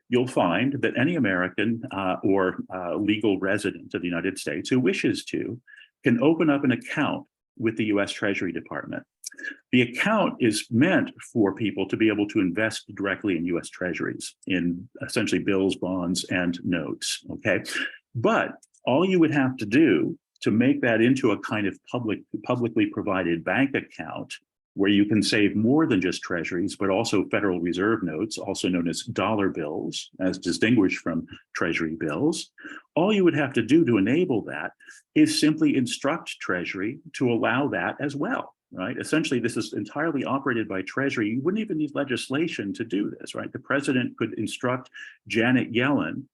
you'll find that any American or legal resident of the United States who wishes to can open up an account with the US Treasury Department. The account is meant for people to be able to invest directly in US Treasuries, in essentially bills, bonds, and notes, okay? But all you would have to do to make that into a kind of publicly provided bank account where you can save more than just treasuries, but also Federal Reserve notes, also known as dollar bills, as distinguished from treasury bills. All you would have to do to enable that is simply instruct Treasury to allow that as well, right? Essentially, this is entirely operated by Treasury. You wouldn't even need legislation to do this, right? The president could instruct Janet Yellen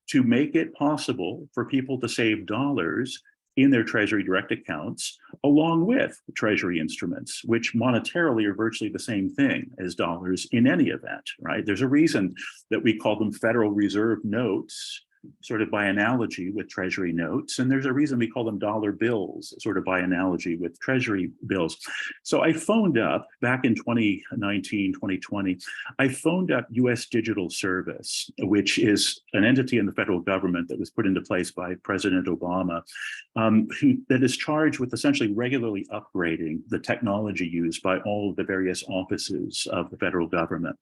to make it possible for people to save dollars in their Treasury Direct accounts, along with Treasury instruments, which monetarily are virtually the same thing as dollars in any event, right? There's a reason that we call them Federal Reserve notes sort of by analogy with Treasury notes. And there's a reason we call them dollar bills, sort of by analogy with Treasury bills. So I phoned up back in 2019, 2020, I phoned up US Digital Service, which is an entity in the federal government that was put into place by President Obama, that is charged with essentially regularly upgrading the technology used by all of the various offices of the federal government.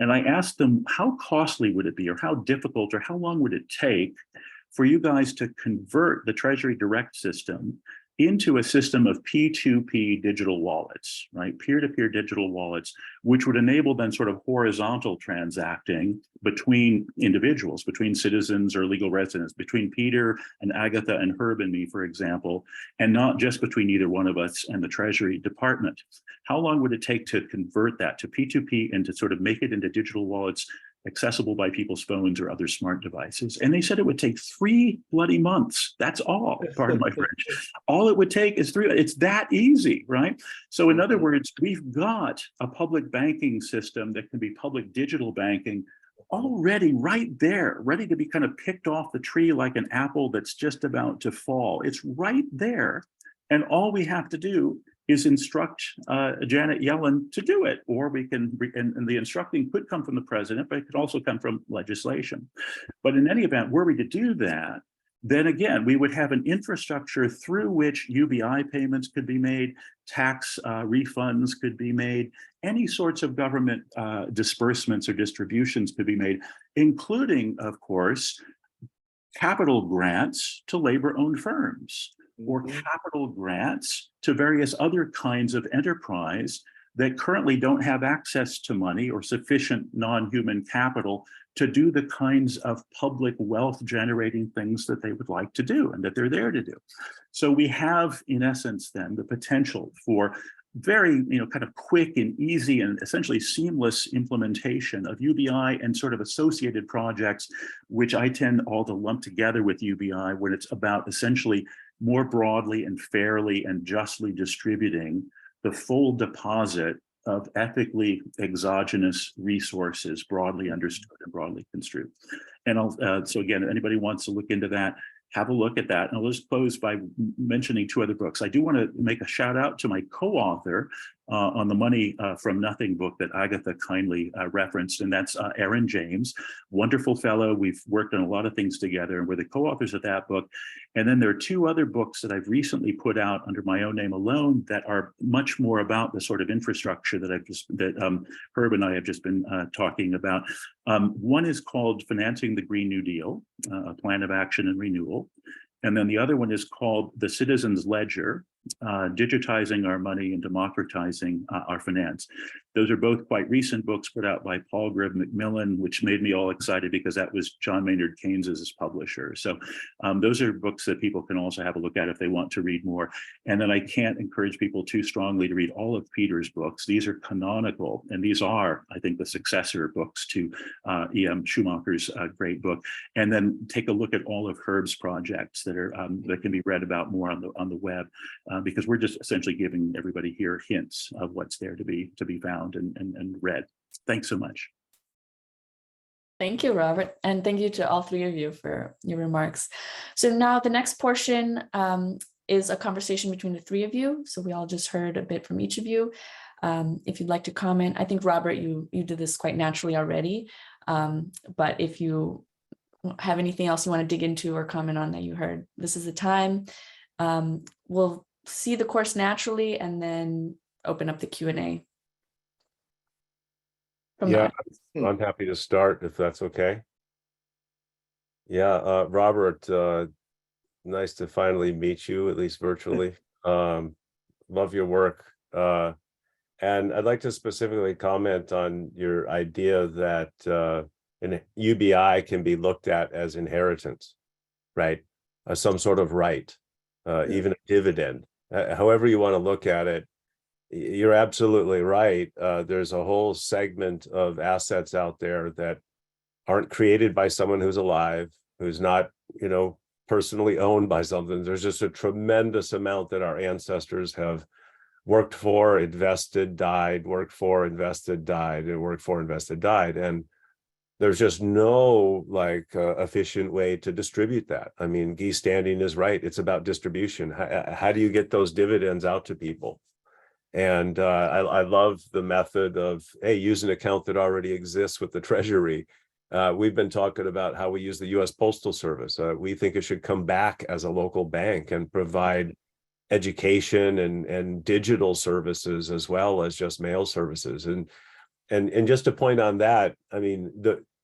And I asked them, how costly would it be, or how difficult, or how long would it take for you guys to convert the Treasury Direct system into a system of P2P digital wallets, right? Peer-to-peer digital wallets, which would enable then sort of horizontal transacting between individuals, between citizens or legal residents, between Peter and Agatha and Herb and me, for example, and not just between either one of us and the Treasury Department. How long would it take to convert that to P2P and to sort of make it into digital wallets accessible by people's phones or other smart devices? And they said it would take 3 bloody months. That's all, pardon my French. All it would take is 3, it's that easy, right? So in other words, we've got a public banking system that can be public digital banking already right there, ready to be kind of picked off the tree like an apple that's just about to fall. It's right there. And all we have to do is instruct Janet Yellen to do it, or we can, and the instructing could come from the president, but it could also come from legislation. But in any event, were we to do that, then again, we would have an infrastructure through which UBI payments could be made, tax refunds could be made, any sorts of government disbursements or distributions could be made, including, of course, capital grants to labor-owned firms, or capital grants to various other kinds of enterprise that currently don't have access to money or sufficient non-human capital to do the kinds of public wealth generating things that they would like to do and that they're there to do. So we have, in essence, then the potential for very, kind of quick and easy and essentially seamless implementation of UBI and sort of associated projects, which I tend all to lump together with UBI when it's about essentially more broadly and fairly and justly distributing the full deposit of ethically exogenous resources, broadly understood and broadly construed. And so again, anybody wants to look into that, have a look at that. And I'll just close by mentioning 2 other books. I do want to make a shout out to my co-author on the Money from Nothing book that Agatha kindly referenced, and that's Aaron James, wonderful fellow. We've worked on a lot of things together, and we're the co-authors of that book. And then there are 2 other books that I've recently put out under my own name alone that are much more about the sort of infrastructure that Herb and I have just been talking about. One is called Financing the Green New Deal, a Plan of Action and Renewal. And then the other one is called The Citizen's Ledger, Digitizing Our Money and Democratizing Our Finance. Those are both quite recent books put out by Paul Gribb Macmillan, which made me all excited because that was John Maynard Keynes's publisher. So those are books that people can also have a look at if they want to read more. And then I can't encourage people too strongly to read all of Peter's books. These are canonical, and these are, I think, the successor books to E.M. Schumacher's great book. And then take a look at all of Herb's projects that are that can be read about more on the web, because we're just essentially giving everybody here hints of what's there to be found and read. Thanks so much. Thank you, Robert. And thank you to all 3 of you for your remarks. So now the next portion is a conversation between the 3 of you. So we all just heard a bit from each of you. If you'd like to comment, I think, Robert, you did this quite naturally already. But if you have anything else you want to dig into or comment on that you heard, this is the time. We'll see the course naturally and then open up the Q&A. Yeah, I'm happy to start if that's okay. Yeah, Robert, nice to finally meet you, at least virtually. Love your work. And I'd like to specifically comment on your idea that an UBI can be looked at as inheritance, right? Some sort of right, even a dividend. However you want to look at it, you're absolutely right. There's a whole segment of assets out there that aren't created by someone who's alive, who's not, personally owned by something. There's just a tremendous amount that our ancestors have worked for, invested, died, worked for, invested, died, and worked for, invested, died. And There's just no efficient way to distribute that. I mean, Guy Standing is right. It's about distribution. How do you get those dividends out to people? And I love the method of, hey, use an account that already exists with the Treasury. We've been talking about how we use the U.S. Postal Service. We think it should come back as a local bank and provide education and digital services as well as just mail services. And just to point on that, I mean,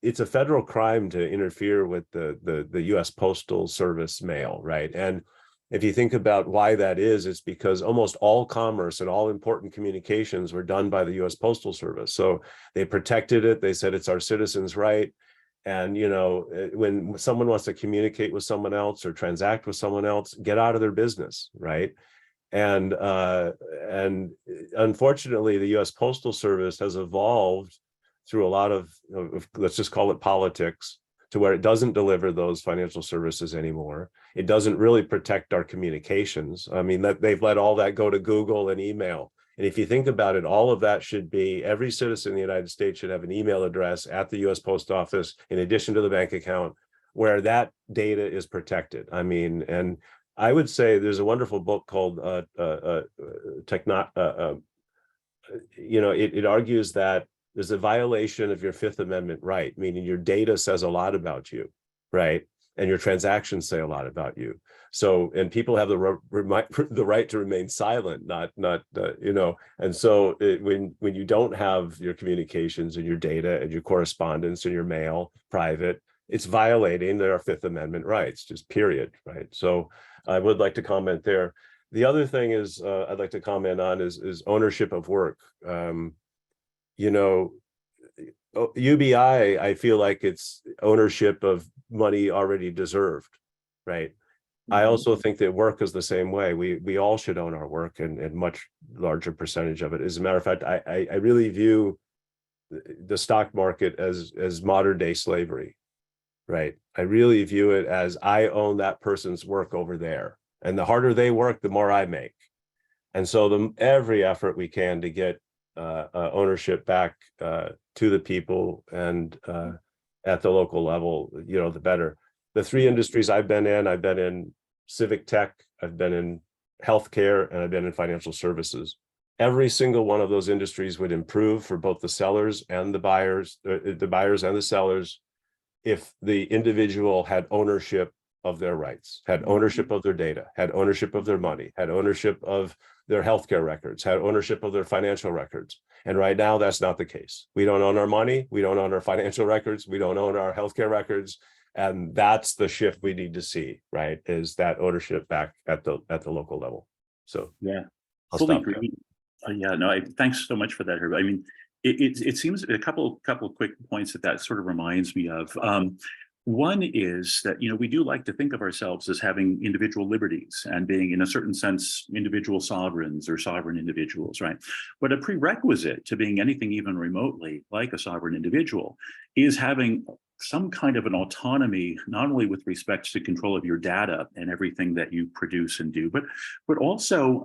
it's a federal crime to interfere with the U.S. Postal Service mail, right? And if you think about why that is, it's because almost all commerce and all important communications were done by the U.S. Postal Service. So they protected it. They said it's our citizens' right. And, you know, when someone wants to communicate with someone else or transact with someone else, get out of their business, right? And unfortunately, the U.S. Postal Service has evolved through a lot of, let's just call it politics, to where it doesn't deliver those financial services anymore. It doesn't really protect our communications. I mean, they've let all that go to Google and email. And if you think about it, all of that should be, every citizen in the United States should have an email address at the U.S. Post Office, in addition to the bank account, where that data is protected. I mean, and I would say there's a wonderful book called it argues that there's a violation of your Fifth Amendment right, meaning your data says a lot about you, right? And your transactions say a lot about you. So, and people have the right to remain silent, and so when you don't have your communications and your data and your correspondence and your mail private, it's violating their Fifth Amendment rights, just period, right? So I would like to comment there. The other thing is I'd like to comment on is ownership of work. U.B.I, I feel like it's ownership of money already deserved, right? I also think that work is the same way. We all should own our work, and much larger percentage of it. As a matter of fact, I really view the stock market as modern day slavery, right? I really view it as, I own that person's work over there, and the harder they work, the more I make. And so every effort we can to get ownership back to the people and at the local level, the better. The three industries I've been in civic tech, I've been in healthcare, and I've been in financial services. Every single one of those industries would improve for both the sellers and the buyers and the sellers, if the individual had ownership of their rights, had ownership of their data, had ownership of their money, had ownership of their healthcare records, had ownership of their financial records. And right now, that's not the case. We don't own our money. We don't own our financial records. We don't own our healthcare records. And that's the shift we need to see, right? Is that ownership back at the local level. So yeah, I'll fully stop there. agree. Thanks so much for that, Herb. I mean, it seems a couple quick points that sort of reminds me of. One is that, we do like to think of ourselves as having individual liberties and being, in a certain sense, individual sovereigns or sovereign individuals, right? But a prerequisite to being anything even remotely like a sovereign individual is having some kind of an autonomy, not only with respect to control of your data and everything that you produce and do, but also,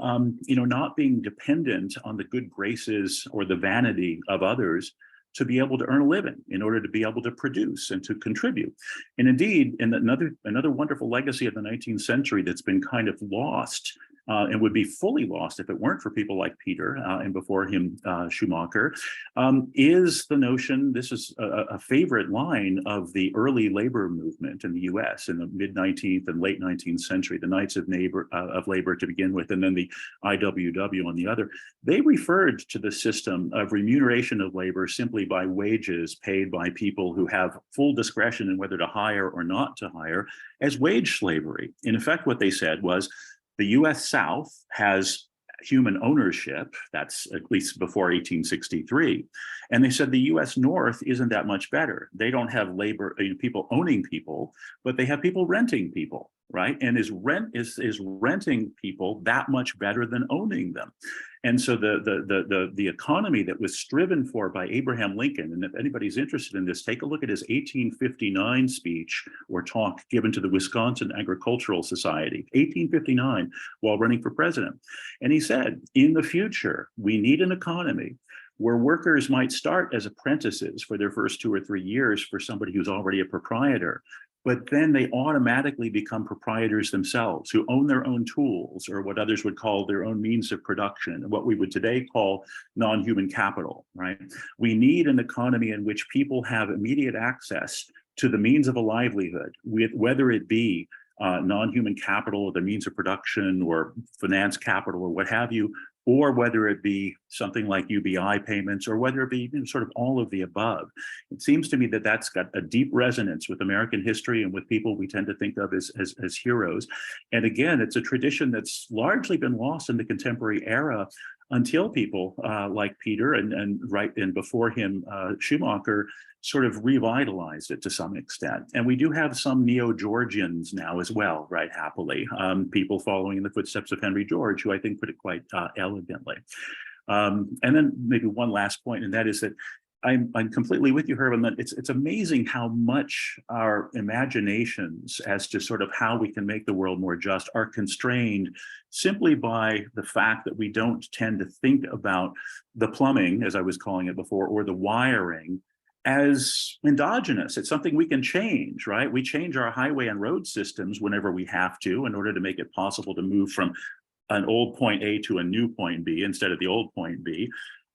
not being dependent on the good graces or the vanity of others to be able to earn a living, in order to be able to produce and to contribute. And indeed, in another wonderful legacy of the 19th century that's been kind of lost, and would be fully lost if it weren't for people like Peter and before him, Schumacher, is the notion, this is a favorite line of the early labor movement in the US in the mid-19th and late 19th century, the Knights of Labor to begin with, and then the IWW on the other. They referred to the system of remuneration of labor simply by wages paid by people who have full discretion in whether to hire or not to hire as wage slavery. In effect, what they said was, the US South has human ownership, that's at least before 1863. And they said the US North isn't that much better. They don't have labor, people owning people, but they have people renting people, right? And is renting people that much better than owning them? And so the economy that was striven for by Abraham Lincoln, and if anybody's interested in this, take a look at his 1859 speech or talk given to the Wisconsin Agricultural Society, 1859, while running for president. And he said, in the future, we need an economy where workers might start as apprentices for their first 2 or 3 years for somebody who's already a proprietor, but then they automatically become proprietors themselves, who own their own tools, or what others would call their own means of production, what we would today call non-human capital, right? We need an economy in which people have immediate access to the means of a livelihood, whether it be non-human capital, or the means of production, or finance capital, or what have you, or whether it be something like U.B.I payments, or whether it be sort of all of the above. It seems to me that that's got a deep resonance with American history and with people we tend to think of as heroes. And again, it's a tradition that's largely been lost in the contemporary era until people like Peter and before him, Schumacher, sort of revitalized it to some extent. And we do have some neo-Georgians now as well, right, happily, people following in the footsteps of Henry George, who I think put it quite elegantly. And then maybe one last point, and that is that I'm completely with you, Herb, that it's amazing how much our imaginations as to sort of how we can make the world more just are constrained simply by the fact that we don't tend to think about the plumbing, as I was calling it before, or the wiring as endogenous. It's something we can change, right? We change our highway and road systems whenever we have to in order to make it possible to move from an old point A to a new point B instead of the old point B.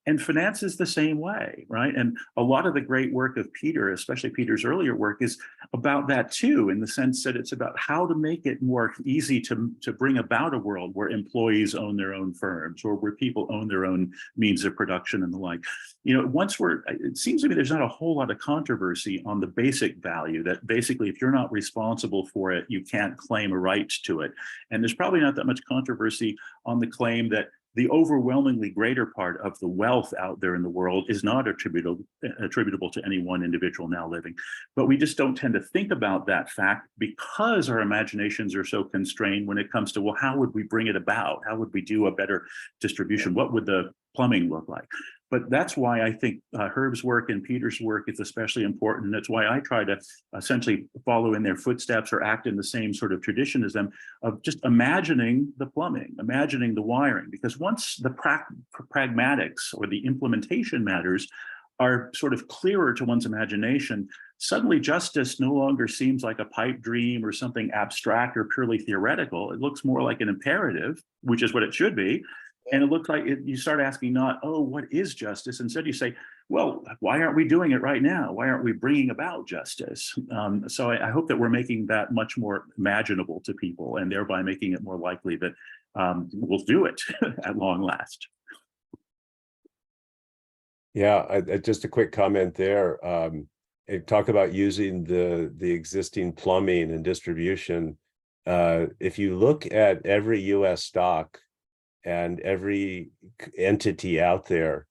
And finance is the same way, right? And a lot of the great work of Peter, especially Peter's earlier work, is about that too, in the sense that it's about how to make it more easy to bring about a world where employees own their own firms, or where people own their own means of production and the like. You know, it seems to me there's not a whole lot of controversy on the basic value that basically if you're not responsible for it, you can't claim a right to it. And there's probably not that much controversy on the claim that the overwhelmingly greater part of the wealth out there in the world is not attributable to any one individual now living. But we just don't tend to think about that fact because our imaginations are so constrained when it comes to, well, how would we bring it about? How would we do a better distribution? What would the plumbing look like? But that's why I think Herb's work and Peter's work is especially important. That's why I try to essentially follow in their footsteps or act in the same sort of tradition as them, of just imagining the plumbing, imagining the wiring, because once the pragmatics or the implementation matters are sort of clearer to one's imagination, suddenly justice no longer seems like a pipe dream or something abstract or purely theoretical. It looks more like an imperative, which is what it should be. And it looks like you start asking not, oh, what is justice? Instead, you say, well, why aren't we doing it right now? Why aren't we bringing about justice? So I hope that we're making that much more imaginable to people, and thereby making it more likely that we'll do it at long last. Yeah, just a quick comment there. Talk about using the existing plumbing and distribution. If you look at every U.S. stock and every entity out there,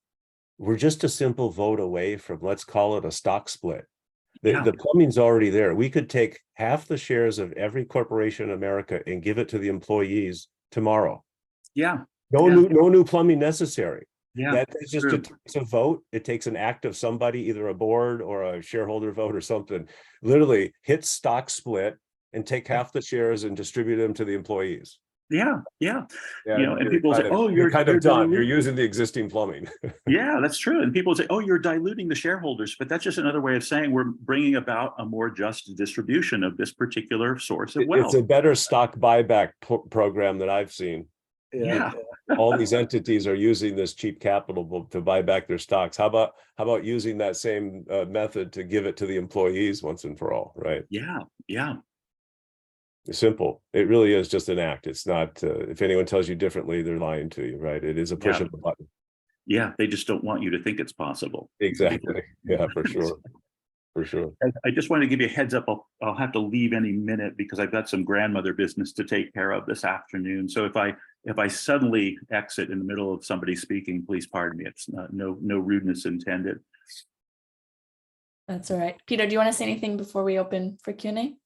we're just a simple vote away from, let's call it a stock split. The plumbing's already there. We could take half the shares of every corporation in America and give it to the employees tomorrow. Yeah. No new plumbing necessary. Yeah, That's just it takes a vote. It takes an act of somebody, either a board or a shareholder vote or something. Literally hit stock split and take half the shares and distribute them to the employees. Yeah. Yeah, You know, and people say, "Oh, you're kind of done. You're using the existing plumbing." Yeah, that's true. And people say, "Oh, you're diluting the shareholders," but that's just another way of saying we're bringing about a more just distribution of this particular source of wealth. It's a better stock buyback program that I've seen. Yeah. All these entities are using this cheap capital to buy back their stocks. How about using that same method to give it to the employees once and for all, right? Yeah. It's simple. It really is just an act. It's not, if anyone tells you differently, they're lying to you, right? It is a push of a button. Yeah, they just don't want you to think it's possible. Exactly. Yeah, for sure. For sure. I just want to give you a heads up. I'll have to leave any minute because I've got some grandmother business to take care of this afternoon. So if I suddenly exit in the middle of somebody speaking, please pardon me. It's no rudeness intended. That's all right. Peter, do you want to say anything before we open for Q&A?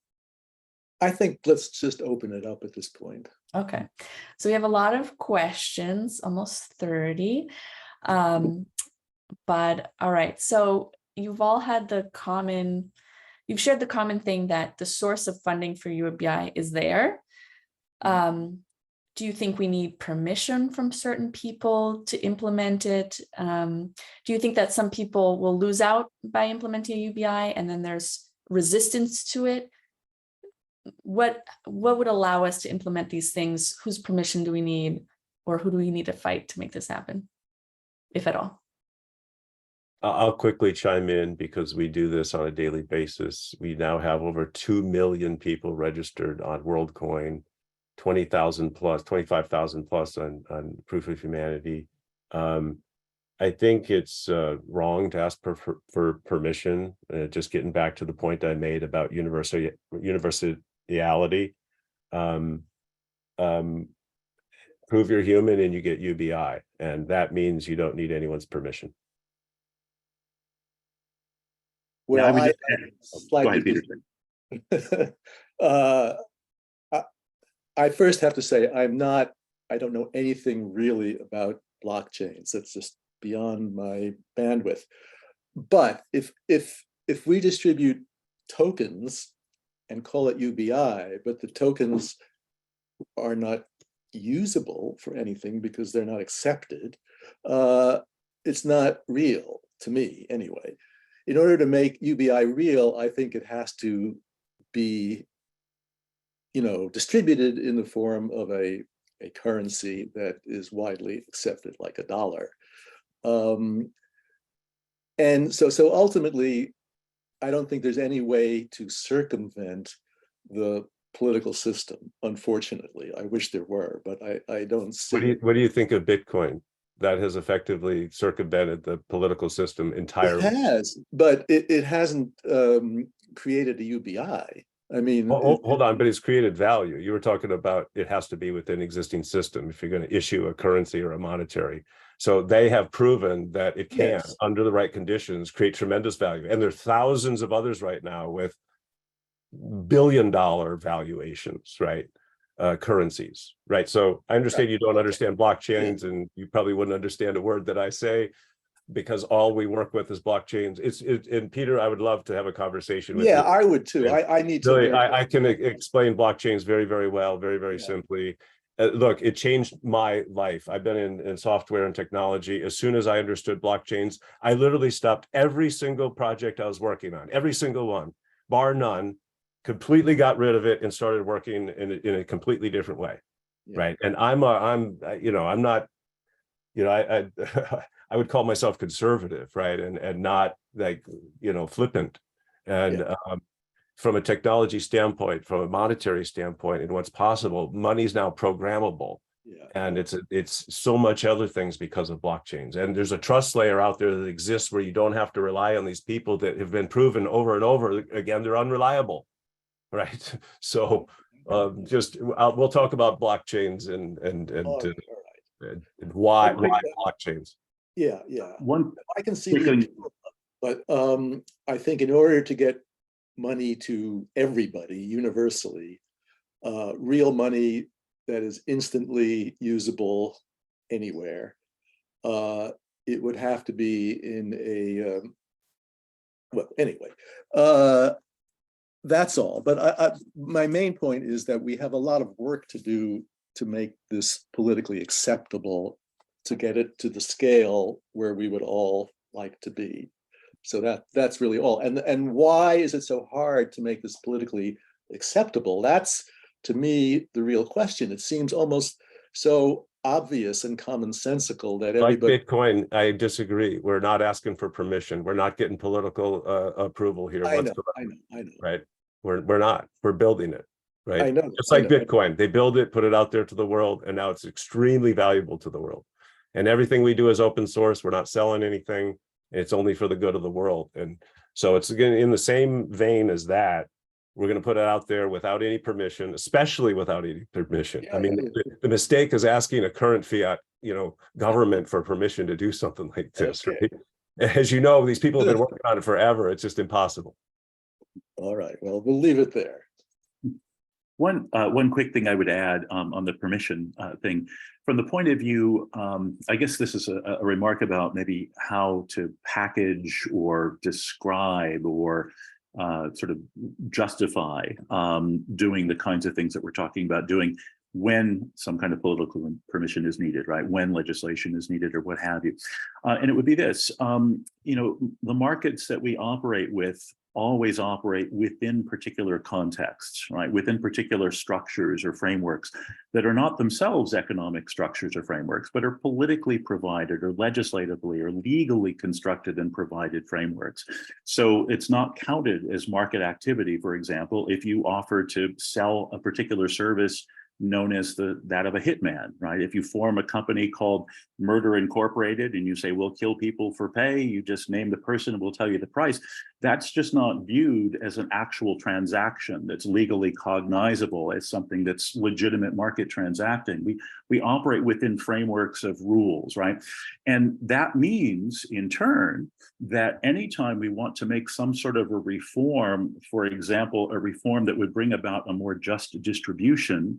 I think let's just open it up at this point. Okay. So we have a lot of questions, almost 30. But all right. So you've all had you've shared the common thing that the source of funding for U.B.I is there. To Do you think we need permission from certain people to implement it? Do you think that some people will lose out by implementing a UBI and then there's resistance to it? What would allow us to implement these things? Whose permission do we need, or who do we need to fight to make this happen, if at all? I'll quickly chime in because we do this on a daily basis. We now have over 2 million people registered on WorldCoin, 20,000 plus, 25,000 plus on Proof of Humanity. I think it's wrong to ask for permission. Just getting back to the point I made about universality. Prove you're human and you get UBI, and that means you don't need anyone's permission. Well, I would I just go ahead, Peter. I first have to say I don't know anything really about blockchains. That's just beyond my bandwidth. But if we distribute tokens and call it UBI, but the tokens are not usable for anything because they're not accepted, it's not real to me anyway. In order to make UBI real, I think it has to be, distributed in the form of a currency that is widely accepted, like a dollar. And so ultimately, I don't think there's any way to circumvent the political system, unfortunately. I wish there were, but I don't see. What do you think of Bitcoin? That has effectively circumvented the political system entirely. It has, but it hasn't created a UBI. I mean, hold on, but it's created value. You were talking about it has to be within existing system if you're going to issue a currency or a monetary. So they have proven that it can, yes, under the right conditions, create tremendous value. And there are thousands of others right now with billion-dollar valuations, right? Currencies, right? So I understand you don't understand blockchains, and you probably wouldn't understand a word that I say, because all we work with is blockchains. And Peter, I would love to have a conversation with you. Yeah, I would too. I need to. Really, I can explain blockchains very, very well, very, very simply. Look, it changed my life. I've been in software and technology. As soon as I understood blockchains, I literally stopped every single project I was working on, every single one, bar none, completely got rid of it and started working in a completely different way, right? And I'm not, I would call myself conservative, right? And not like, flippant. And from a technology standpoint, from a monetary standpoint, and what's possible, money is now programmable. And it's so much other things because of blockchains. And there's a trust layer out there that exists where you don't have to rely on these people that have been proven over and over again, they're unreliable, right? So we'll talk about blockchains and why blockchains. Yeah. One, I can see the appeal, but I think in order to get money to everybody universally, real money that is instantly usable anywhere, it would have to be in a well, anyway, that's all. But my main point is that we have a lot of work to do to make this politically acceptable, to get it to the scale where we would all like to be. So that's really all. And why is it so hard to make this politically acceptable? That's, to me, the real question. It seems almost so obvious and commonsensical that everybody. Like Bitcoin, I disagree. We're not asking for permission. We're not getting political approval here. I know. Right? We're not. We're building it. Right. I know. Just like Bitcoin, they build it, put it out there to the world, and now it's extremely valuable to the world. And everything we do is open source. We're not selling anything. It's only for the good of the world. And so it's again in the same vein as that. We're going to put it out there without any permission, especially without any permission. I mean, the mistake is asking a current fiat, government for permission to do something like this. Right? As you know, these people have been working on it forever. It's just impossible. All right. Well, we'll leave it there. One quick thing I would add on the permission thing, from the point of view, I guess this is a remark about maybe how to package or describe or sort of justify doing the kinds of things that we're talking about doing. when some kind of political permission is needed, right? When legislation is needed or what have you. And it would be this, the markets that we operate with always operate within particular contexts, right? Within particular structures or frameworks that are not themselves economic structures or frameworks, but are politically provided or legislatively or legally constructed and provided frameworks. So it's not counted as market activity, for example, if you offer to sell a particular service known as that of a hitman, right? If you form a company called Murder Incorporated and you say, we'll kill people for pay, you just name the person and we'll tell you the price. That's just not viewed as an actual transaction that's legally cognizable as something that's legitimate market transacting. We operate within frameworks of rules, right? And that means, in turn, that anytime we want to make some sort of a reform, for example, a reform that would bring about a more just distribution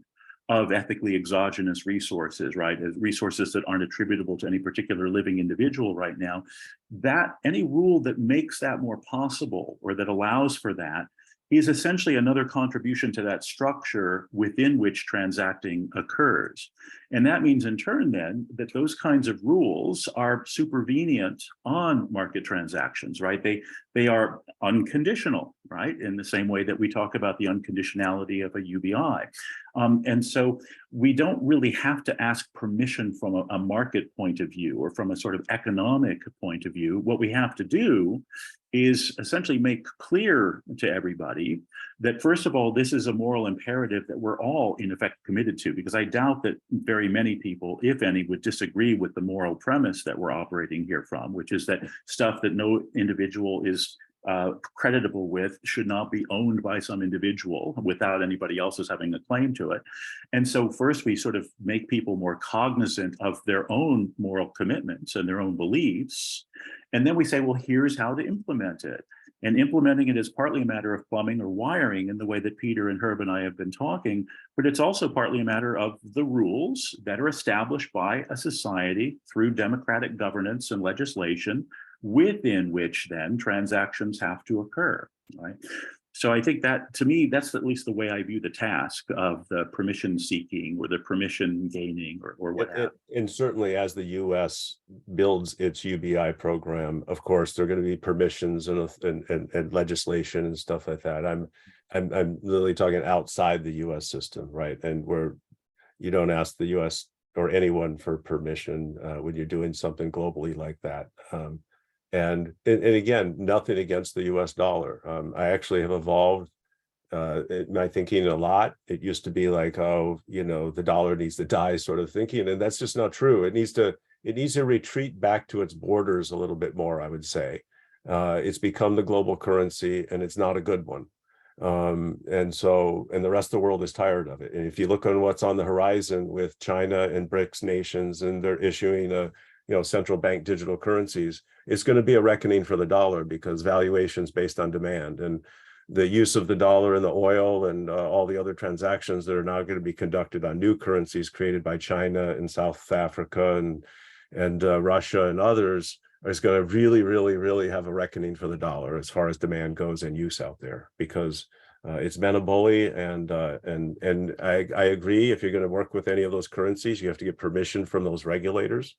of ethically exogenous resources, right? Resources that aren't attributable to any particular living individual right now, that any rule that makes that more possible or that allows for that is essentially another contribution to that structure within which transacting occurs. And that means in turn then that those kinds of rules are supervenient on market transactions, right? They are unconditional, right? In the same way that we talk about the unconditionality of a U.B.I. And so we don't really have to ask permission from a market point of view or from a sort of economic point of view. What we have to do is essentially make clear to everybody that, first of all, this is a moral imperative that we're all in effect committed to, because I doubt that very many people, if any, would disagree with the moral premise that we're operating here from, which is that stuff that no individual is creditable with should not be owned by some individual without anybody else having a claim to it. And so first we sort of make people more cognizant of their own moral commitments and their own beliefs. And then we say, well, here's how to implement it. And implementing it is partly a matter of plumbing or wiring in the way that Peter and Herb and I have been talking, but it's also partly a matter of the rules that are established by a society through democratic governance and legislation, within which then transactions have to occur, right? So I think that, to me, that's at least the way I view the task of the permission seeking or the permission gaining or whatever. And certainly as the US builds its U.B.I program, of course, there are going to be permissions and legislation and stuff like that. I'm literally talking outside the US system, right? And where you don't ask the US or anyone for permission when you're doing something globally like that. And again, nothing against the US dollar. I actually have evolved my thinking a lot. It used to be like, oh, the dollar needs to die sort of thinking, and that's just not true. It needs to retreat back to its borders a little bit more, I would say. It's become the global currency, and it's not a good one. And the rest of the world is tired of it. And if you look on what's on the horizon with China and BRICS nations, and they're issuing central bank digital currencies, it's going to be a reckoning for the dollar, because valuations based on demand and the use of the dollar and the oil and all the other transactions that are now going to be conducted on new currencies created by China and South Africa and Russia and others is going to really, really, really have a reckoning for the dollar as far as demand goes and use out there, because it's been a bully. And I agree, if you're going to work with any of those currencies, you have to get permission from those regulators.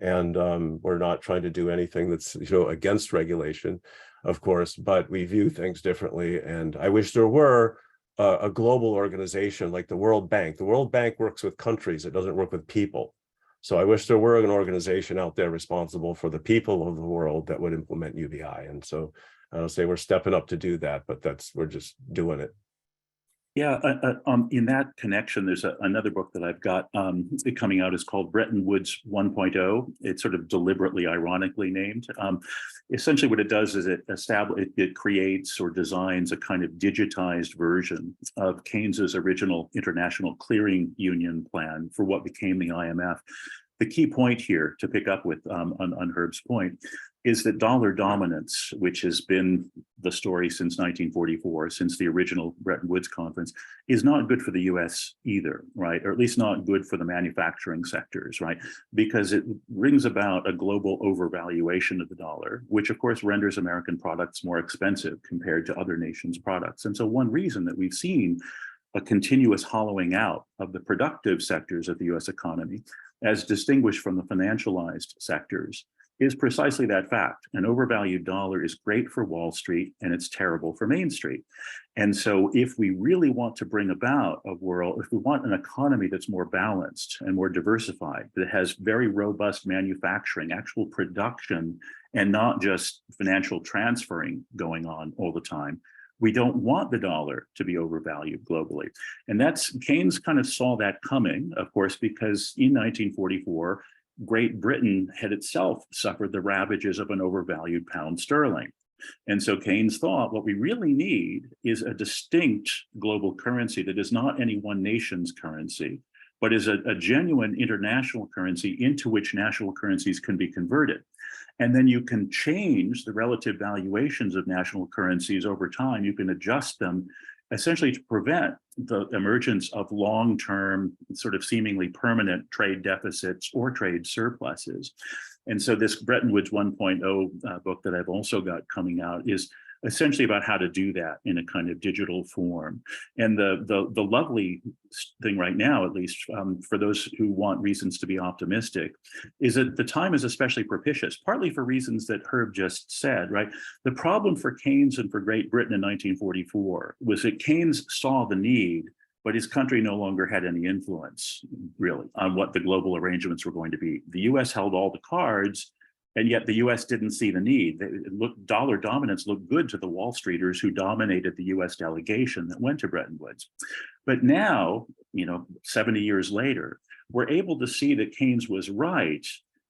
And we're not trying to do anything that's against regulation, of course, but we view things differently. And I wish there were a global organization like the World Bank. The World Bank works with countries, it doesn't work with people. So I wish there were an organization out there responsible for the people of the world that would implement U.B.I. And so I'll say we're stepping up to do that, but we're just doing it. Yeah, in that connection, there's another book that I've got coming out. Is called Bretton Woods 1.0. It's sort of deliberately, ironically named. Essentially, what it does is it creates or designs a kind of digitized version of Keynes's original International Clearing Union plan for what became the IMF. The key point here, to pick up with on Herb's point, is that dollar dominance, which has been the story since 1944, since the original Bretton Woods conference, is not good for the US either, right? Or at least not good for the manufacturing sectors, right? Because it brings about a global overvaluation of the dollar, which of course renders American products more expensive compared to other nations' products. And so one reason that we've seen a continuous hollowing out of the productive sectors of the US economy, as distinguished from the financialized sectors, is precisely that fact. An overvalued dollar is great for Wall Street and it's terrible for Main Street. And so if we really want to bring about a world, if we want an economy that's more balanced and more diversified, that has very robust manufacturing, actual production, and not just financial transferring going on all the time, we don't want the dollar to be overvalued globally. And Keynes kind of saw that coming, of course, because in 1944, Great Britain had itself suffered the ravages of an overvalued pound sterling. And so Keynes thought what we really need is a distinct global currency that is not any one nation's currency, but is a genuine international currency into which national currencies can be converted. And then you can change the relative valuations of national currencies over time. You can adjust them essentially to prevent the emergence of long-term, sort of seemingly permanent trade deficits or trade surpluses. And so this Bretton Woods 1.0 book that I've also got coming out is essentially about how to do that in a kind of digital form. And the lovely thing right now, at least for those who want reasons to be optimistic, is that the time is especially propitious, partly for reasons that Herb just said, right? The problem for Keynes and for Great Britain in 1944 was that Keynes saw the need, but his country no longer had any influence, really, on what the global arrangements were going to be. The US held all the cards, and yet the US didn't see the need. Dollar dominance looked good to the Wall Streeters who dominated the US delegation that went to Bretton Woods. But now, 70 years later, we're able to see that Keynes was right,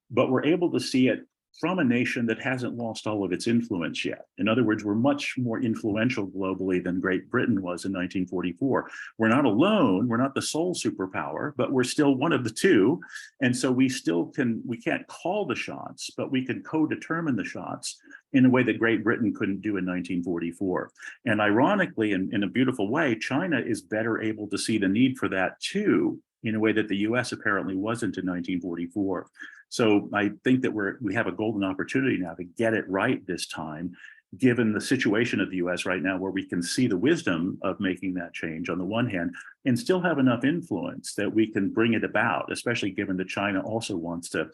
but we're able to see it from a nation that hasn't lost all of its influence yet. In other words, we're much more influential globally than Great Britain was in 1944. We're not alone, we're not the sole superpower, but we're still one of the two. And so we can't call the shots, but we can co-determine the shots in a way that Great Britain couldn't do in 1944. And ironically, in a beautiful way, China is better able to see the need for that too, in a way that the US apparently wasn't in 1944. So I think that we have a golden opportunity now to get it right this time, given the situation of the US right now, where we can see the wisdom of making that change on the one hand, and still have enough influence that we can bring it about, especially given that China also wants to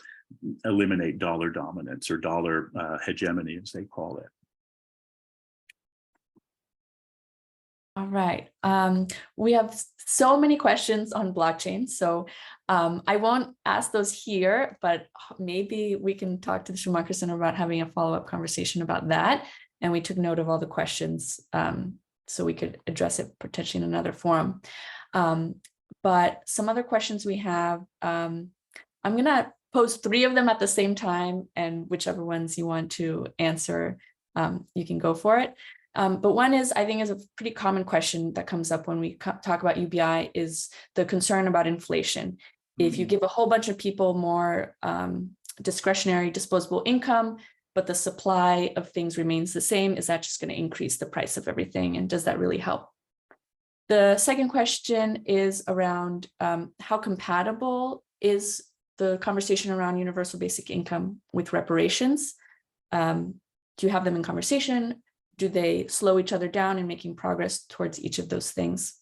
eliminate dollar dominance or dollar hegemony, as they call it. All right. We have so many questions on blockchain, so I won't ask those here, but maybe we can talk to the Schumacher Center about having a follow-up conversation about that. And we took note of all the questions so we could address it potentially in another forum. But some other questions we have, I'm going to pose 3 of them at the same time, and whichever ones you want to answer, you can go for it. But one is a pretty common question that comes up when we talk about UBI is the concern about inflation. If you give a whole bunch of people more discretionary disposable income, but the supply of things remains the same, is that just going to increase the price of everything? And does that really help? The second question is around how compatible is the conversation around universal basic income with reparations? Do you have them in conversation? Do they slow each other down in making progress towards each of those things?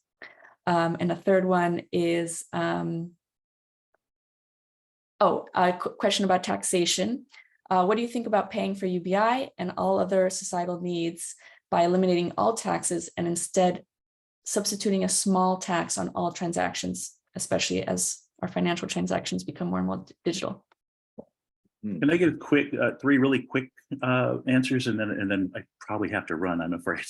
And a third one is, a question about taxation. What do you think about paying for UBI and all other societal needs by eliminating all taxes and instead substituting a small tax on all transactions, especially as our financial transactions become more and more digital? Can I get a quick, 3 really quick answers, and then I probably have to run, I'm afraid.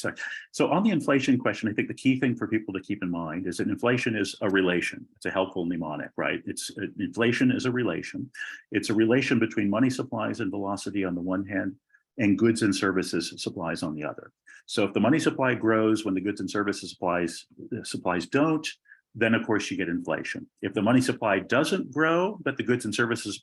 So on the inflation question, I think the key thing for people to keep in mind is that inflation is a relation. It's a helpful mnemonic, right? Inflation is a relation. It's a relation between money supplies and velocity on the one hand, and goods and services supplies on the other. So if the money supply grows when the goods and services supplies don't, then of course you get inflation. If the money supply doesn't grow, but the goods and services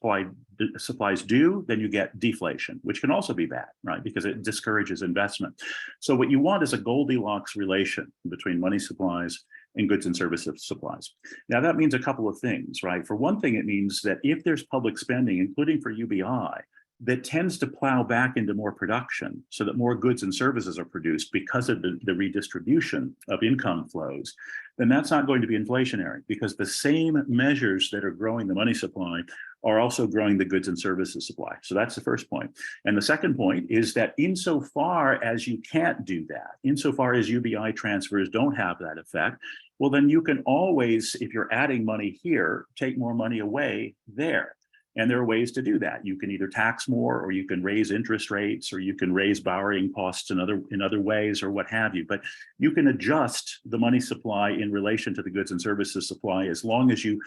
supplies do, then you get deflation, which can also be bad, right? Because it discourages investment. So what you want is a Goldilocks relation between money supplies and goods and services supplies. Now that means a couple of things, right? For one thing, it means that if there's public spending, including for UBI, that tends to plow back into more production so that more goods and services are produced because of the redistribution of income flows, then that's not going to be inflationary, because the same measures that are growing the money supply are also growing the goods and services supply. So that's the first point. And the second point is that insofar as you can't do that, insofar as UBI transfers don't have that effect, well, then you can always, if you're adding money here, take more money away there. And there are ways to do that. You can either tax more, or you can raise interest rates, or you can raise borrowing costs in other ways, or what have you. But you can adjust the money supply in relation to the goods and services supply, as long as you,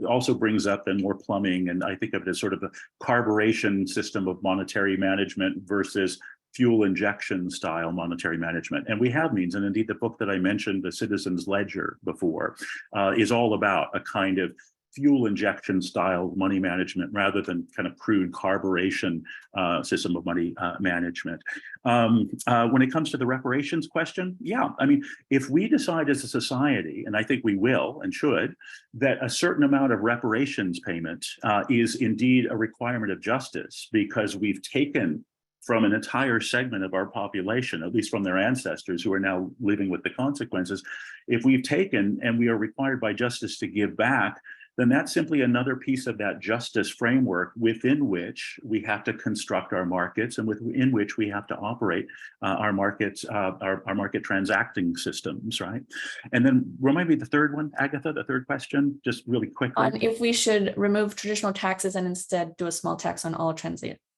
also brings up then more plumbing, and I think of it as sort of a carburation system of monetary management versus fuel injection style monetary management. And we have means, and indeed the book that I mentioned, The Citizen's Ledger, before, is all about a kind of fuel injection style money management rather than kind of crude carburation system of money management. When it comes to the reparations question, yeah, I mean, if we decide as a society, and I think we will and should, that a certain amount of reparations payment is indeed a requirement of justice, because we've taken from an entire segment of our population, at least from their ancestors who are now living with the consequences, if we've taken and we are required by justice to give back, then that's simply another piece of that justice framework within which we have to construct our markets, and within which we have to operate our markets, our market transacting systems, right? And then remind me the third one, Agatha, the third question, just really quickly. On if we should remove traditional taxes and instead do a small tax on all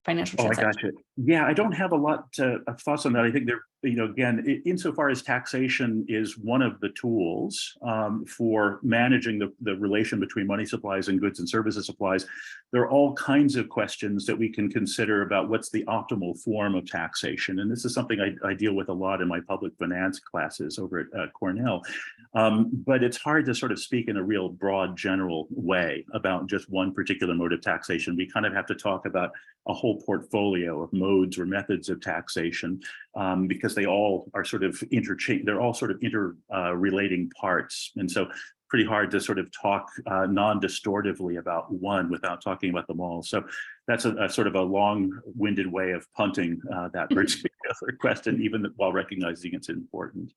financial transactions. I got you. Yeah, I don't have a lot of thoughts on that. I think there, again, insofar as taxation is one of the tools for managing the relation between money supplies and goods and services supplies, there are all kinds of questions that we can consider about what's the optimal form of taxation. And this is something I deal with a lot in my public finance classes over at Cornell. But it's hard to sort of speak in a real broad, general way about just one particular mode of taxation. We kind of have to talk about a whole portfolio of modes or methods of taxation, because they all are sort of they're all sort of interrelating parts. And so pretty hard to sort of talk non-distortively about one without talking about them all. So that's a sort of a long-winded way of punting that particular question, even while recognizing it's important.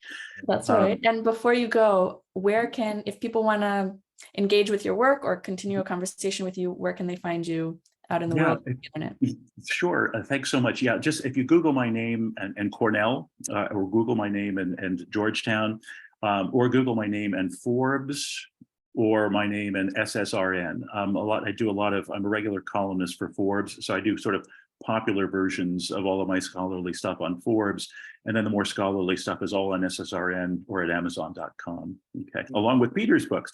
That's all right. And before you go, if people want to engage with your work or continue a conversation with you, where can they find you out in the world? Sure. Thanks so much. Yeah, just if you Google my name and Cornell, or Google my name and Georgetown, or Google my name and Forbes, or my name and SSRN. I'm a regular columnist for Forbes, so I do sort of popular versions of all of my scholarly stuff on Forbes, and then the more scholarly stuff is all on SSRN or at Amazon.com. Okay, along with Peter's books.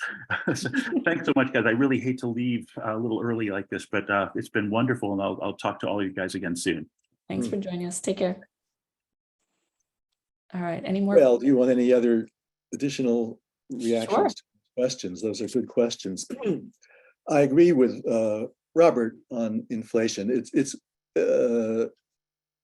So thanks so much, guys. I really hate to leave a little early like this, but it's been wonderful, and I'll talk to all you guys again soon. Thanks for joining us. Take care. All right. Any more? Well, do you want any other additional reactions to questions? Those are good questions. I agree with Robert on inflation.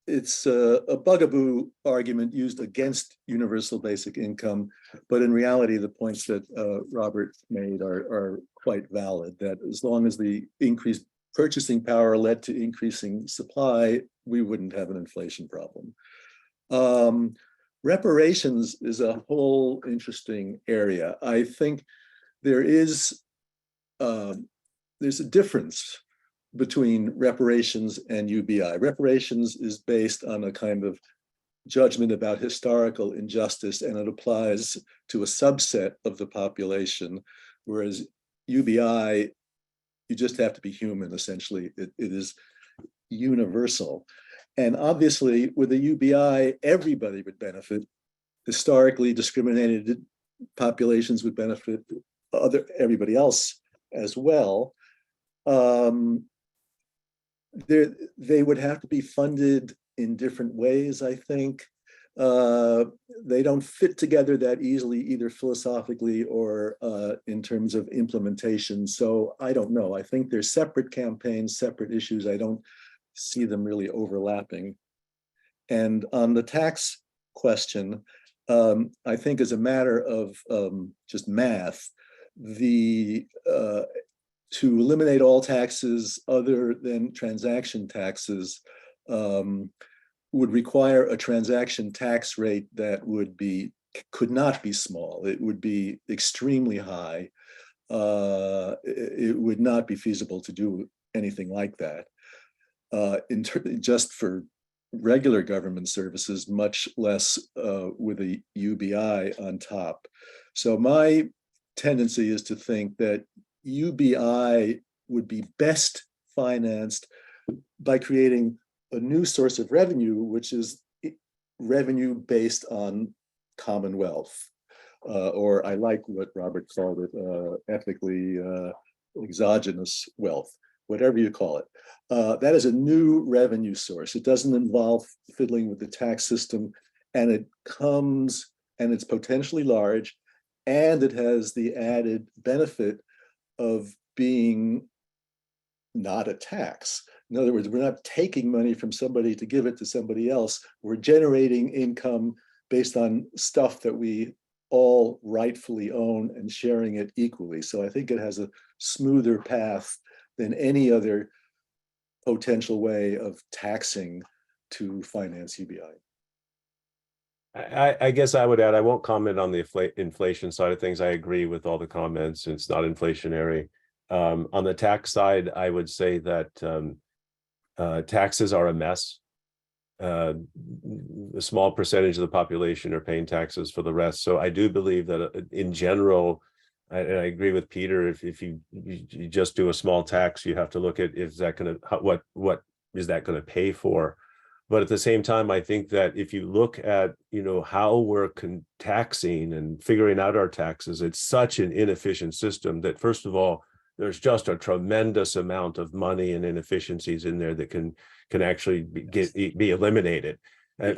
It's a bugaboo argument used against universal basic income, but in reality, the points that Robert made are quite valid, that as long as the increased purchasing power led to increasing supply, we wouldn't have an inflation problem. Reparations is a whole interesting area. I think there's a difference between reparations and UBI. Reparations is based on a kind of judgment about historical injustice, and it applies to a subset of the population, whereas UBI, you just have to be human, essentially. It is universal. And obviously, with a UBI, everybody would benefit. Historically discriminated populations would benefit, everybody else as well. They would have to be funded in different ways, I think. They don't fit together that easily, either philosophically or in terms of implementation. So I don't know. I think they're separate campaigns, separate issues. I don't see them really overlapping. And on the tax question, I think as a matter of just math, the to eliminate all taxes other than transaction taxes would require a transaction tax rate that could not be small. It would be extremely high. It would not be feasible to do anything like that. Just for regular government services, much less with a UBI on top. So my tendency is to think that UBI would be best financed by creating a new source of revenue, which is revenue based on commonwealth, or I like what Robert called it, ethically exogenous wealth, whatever you call it. That is a new revenue source. It doesn't involve fiddling with the tax system, and it's potentially large, and it has the added benefit of being not a tax. In other words, we're not taking money from somebody to give it to somebody else. We're generating income based on stuff that we all rightfully own and sharing it equally. So I think it has a smoother path than any other potential way of taxing to finance UBI. I guess I would add, I won't comment on the inflation side of things. I agree with all the comments. It's not inflationary. On the tax side, I would say that taxes are a mess. A small percentage of the population are paying taxes for the rest. So I do believe that in general, and I agree with Peter, if you just do a small tax, you have to look at, is that going to, what is that going to pay for? But at the same time, I think that if you look at, how we're taxing and figuring out our taxes, it's such an inefficient system that, first of all, there's just a tremendous amount of money and inefficiencies in there that can actually be eliminated.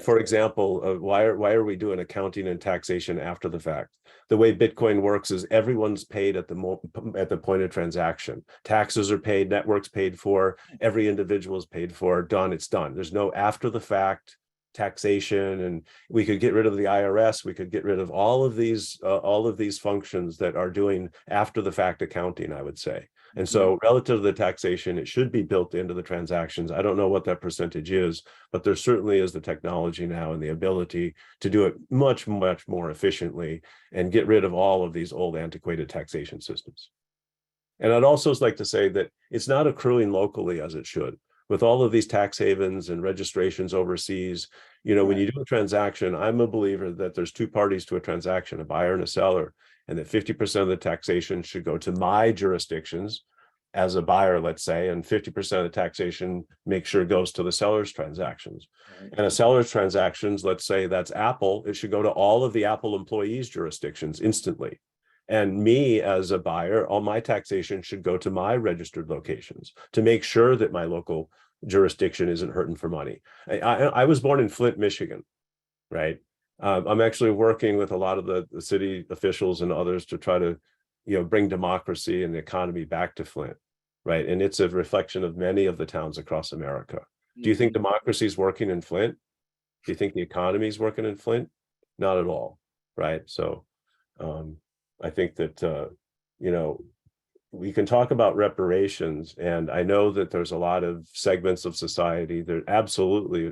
For example, why are we doing accounting and taxation after the fact? The way Bitcoin works is everyone's paid at the point of transaction. Taxes are paid, networks paid for, every individual is paid for, done, it's done. There's no after the fact taxation, and we could get rid of the IRS. We could get rid of all of these functions that are doing after the fact accounting, I would say. And so relative to the taxation, it should be built into the transactions. I don't know what that percentage is, but there certainly is the technology now and the ability to do it much, much more efficiently and get rid of all of these old antiquated taxation systems. And I'd also like to say that it's not accruing locally as it should. With all of these tax havens and registrations overseas, when you do a transaction, I'm a believer that there's two parties to a transaction, a buyer and a seller, and that 50% of the taxation should go to my jurisdictions as a buyer, let's say, and 50% of the taxation make sure goes to the seller's transactions. Right. And a seller's transactions, let's say that's Apple, it should go to all of the Apple employees' jurisdictions instantly. And me as a buyer, all my taxation should go to my registered locations to make sure that my local jurisdiction isn't hurting for money. I was born in Flint, Michigan, right? I'm actually working with a lot of the city officials and others to try to, bring democracy and the economy back to Flint, right? And it's a reflection of many of the towns across America. Do you think democracy is working in Flint? Do you think the economy is working in Flint? Not at all, right? So I think that, we can talk about reparations, and I know that there's a lot of segments of society that absolutely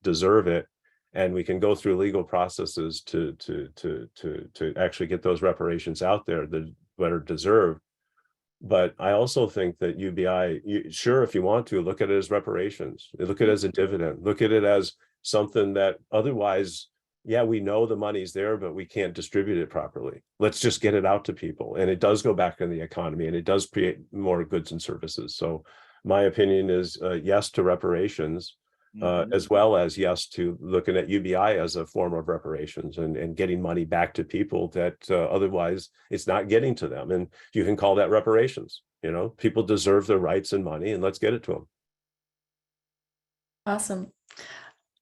deserve it, and we can go through legal processes to actually get those reparations out there that are deserved. But I also think that UBI, sure, if you want to, look at it as reparations, look at it as a dividend, look at it as something that otherwise, yeah, we know the money's there, but we can't distribute it properly. Let's just get it out to people. And it does go back in the economy, and it does create more goods and services. So my opinion is yes to reparations, as well as yes to looking at UBI as a form of reparations and getting money back to people that otherwise it's not getting to them. And you can call that reparations. People deserve their rights and money, and let's get it to them. Awesome.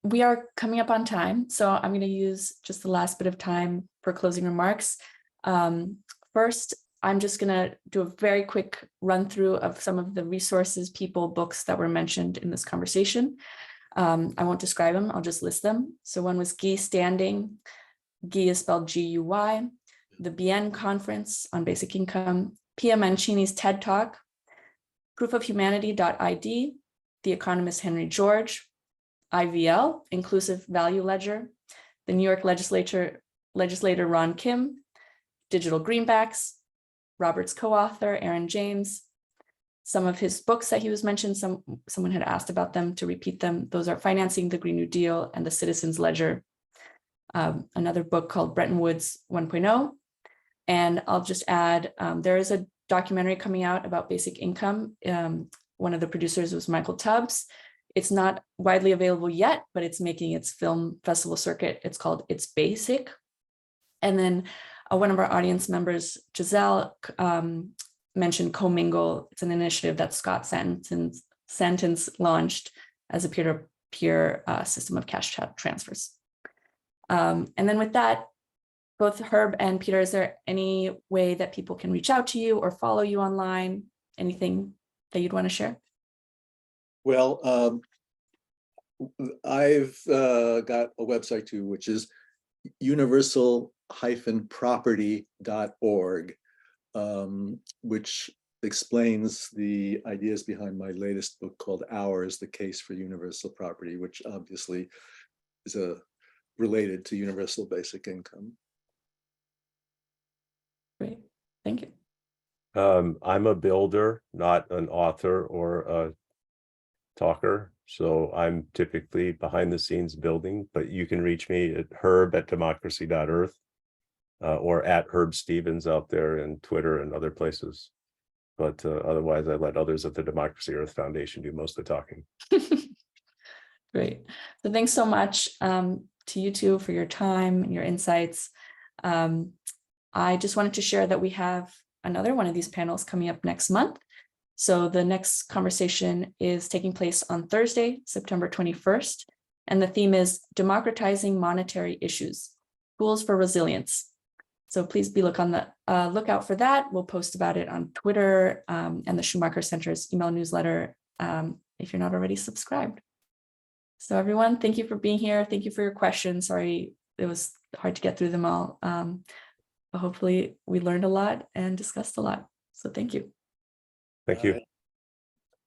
We are coming up on time, so I'm going to use just the last bit of time for closing remarks. First, I'm just going to do a very quick run through of some of the resources, people, books that were mentioned in this conversation. I won't describe them, I'll just list them. So one was GUI Standing. GUI is spelled G-U-Y. The BN Conference on Basic Income. Pia Mancini's TED Talk, proofofhumanity.id, The Economist Henry George, IVL, Inclusive Value Ledger, the New York legislator Ron Kim, Digital Greenbacks, Robert's co-author Aaron James. Some of his books that he was mentioned, someone had asked about them to repeat them. Those are Financing the Green New Deal and the Citizens Ledger. Another book called Bretton Woods 1.0. And I'll just add, there is a documentary coming out about basic income. One of the producers was Michael Tubbs. It's not widely available yet, but it's making its film festival circuit. It's called It's Basic. And then one of our audience members, Giselle, mentioned Commingle. It's an initiative that Scott Santance launched as a peer-to-peer system of cash transfers. And then with that, both Herb and Peter, is there any way that people can reach out to you or follow you online? Anything that you'd want to share? Well, I've got a website too, which is universal-property.org, which explains the ideas behind my latest book called Ours, The Case for Universal Property, which obviously is related to universal basic income. Great, thank you. I'm a builder, not an author or a talker. So I'm typically behind the scenes building, but you can reach me at herb@democracy.earth or at Herb Stevens out there in Twitter and other places. But otherwise, I let others at the Democracy Earth Foundation do most of the talking. Great. So thanks so much to you two for your time and your insights. I just wanted to share that we have another one of these panels coming up next month. So the next conversation is taking place on Thursday, September 21st, and the theme is Democratizing Monetary Issues, Tools for Resilience. So please be on the lookout for that. We'll post about it on Twitter and the Schumacher Center's email newsletter if you're not already subscribed. So everyone, thank you for being here. Thank you for your questions. Sorry, it was hard to get through them all. But hopefully we learned a lot and discussed a lot. So thank you. Thank you.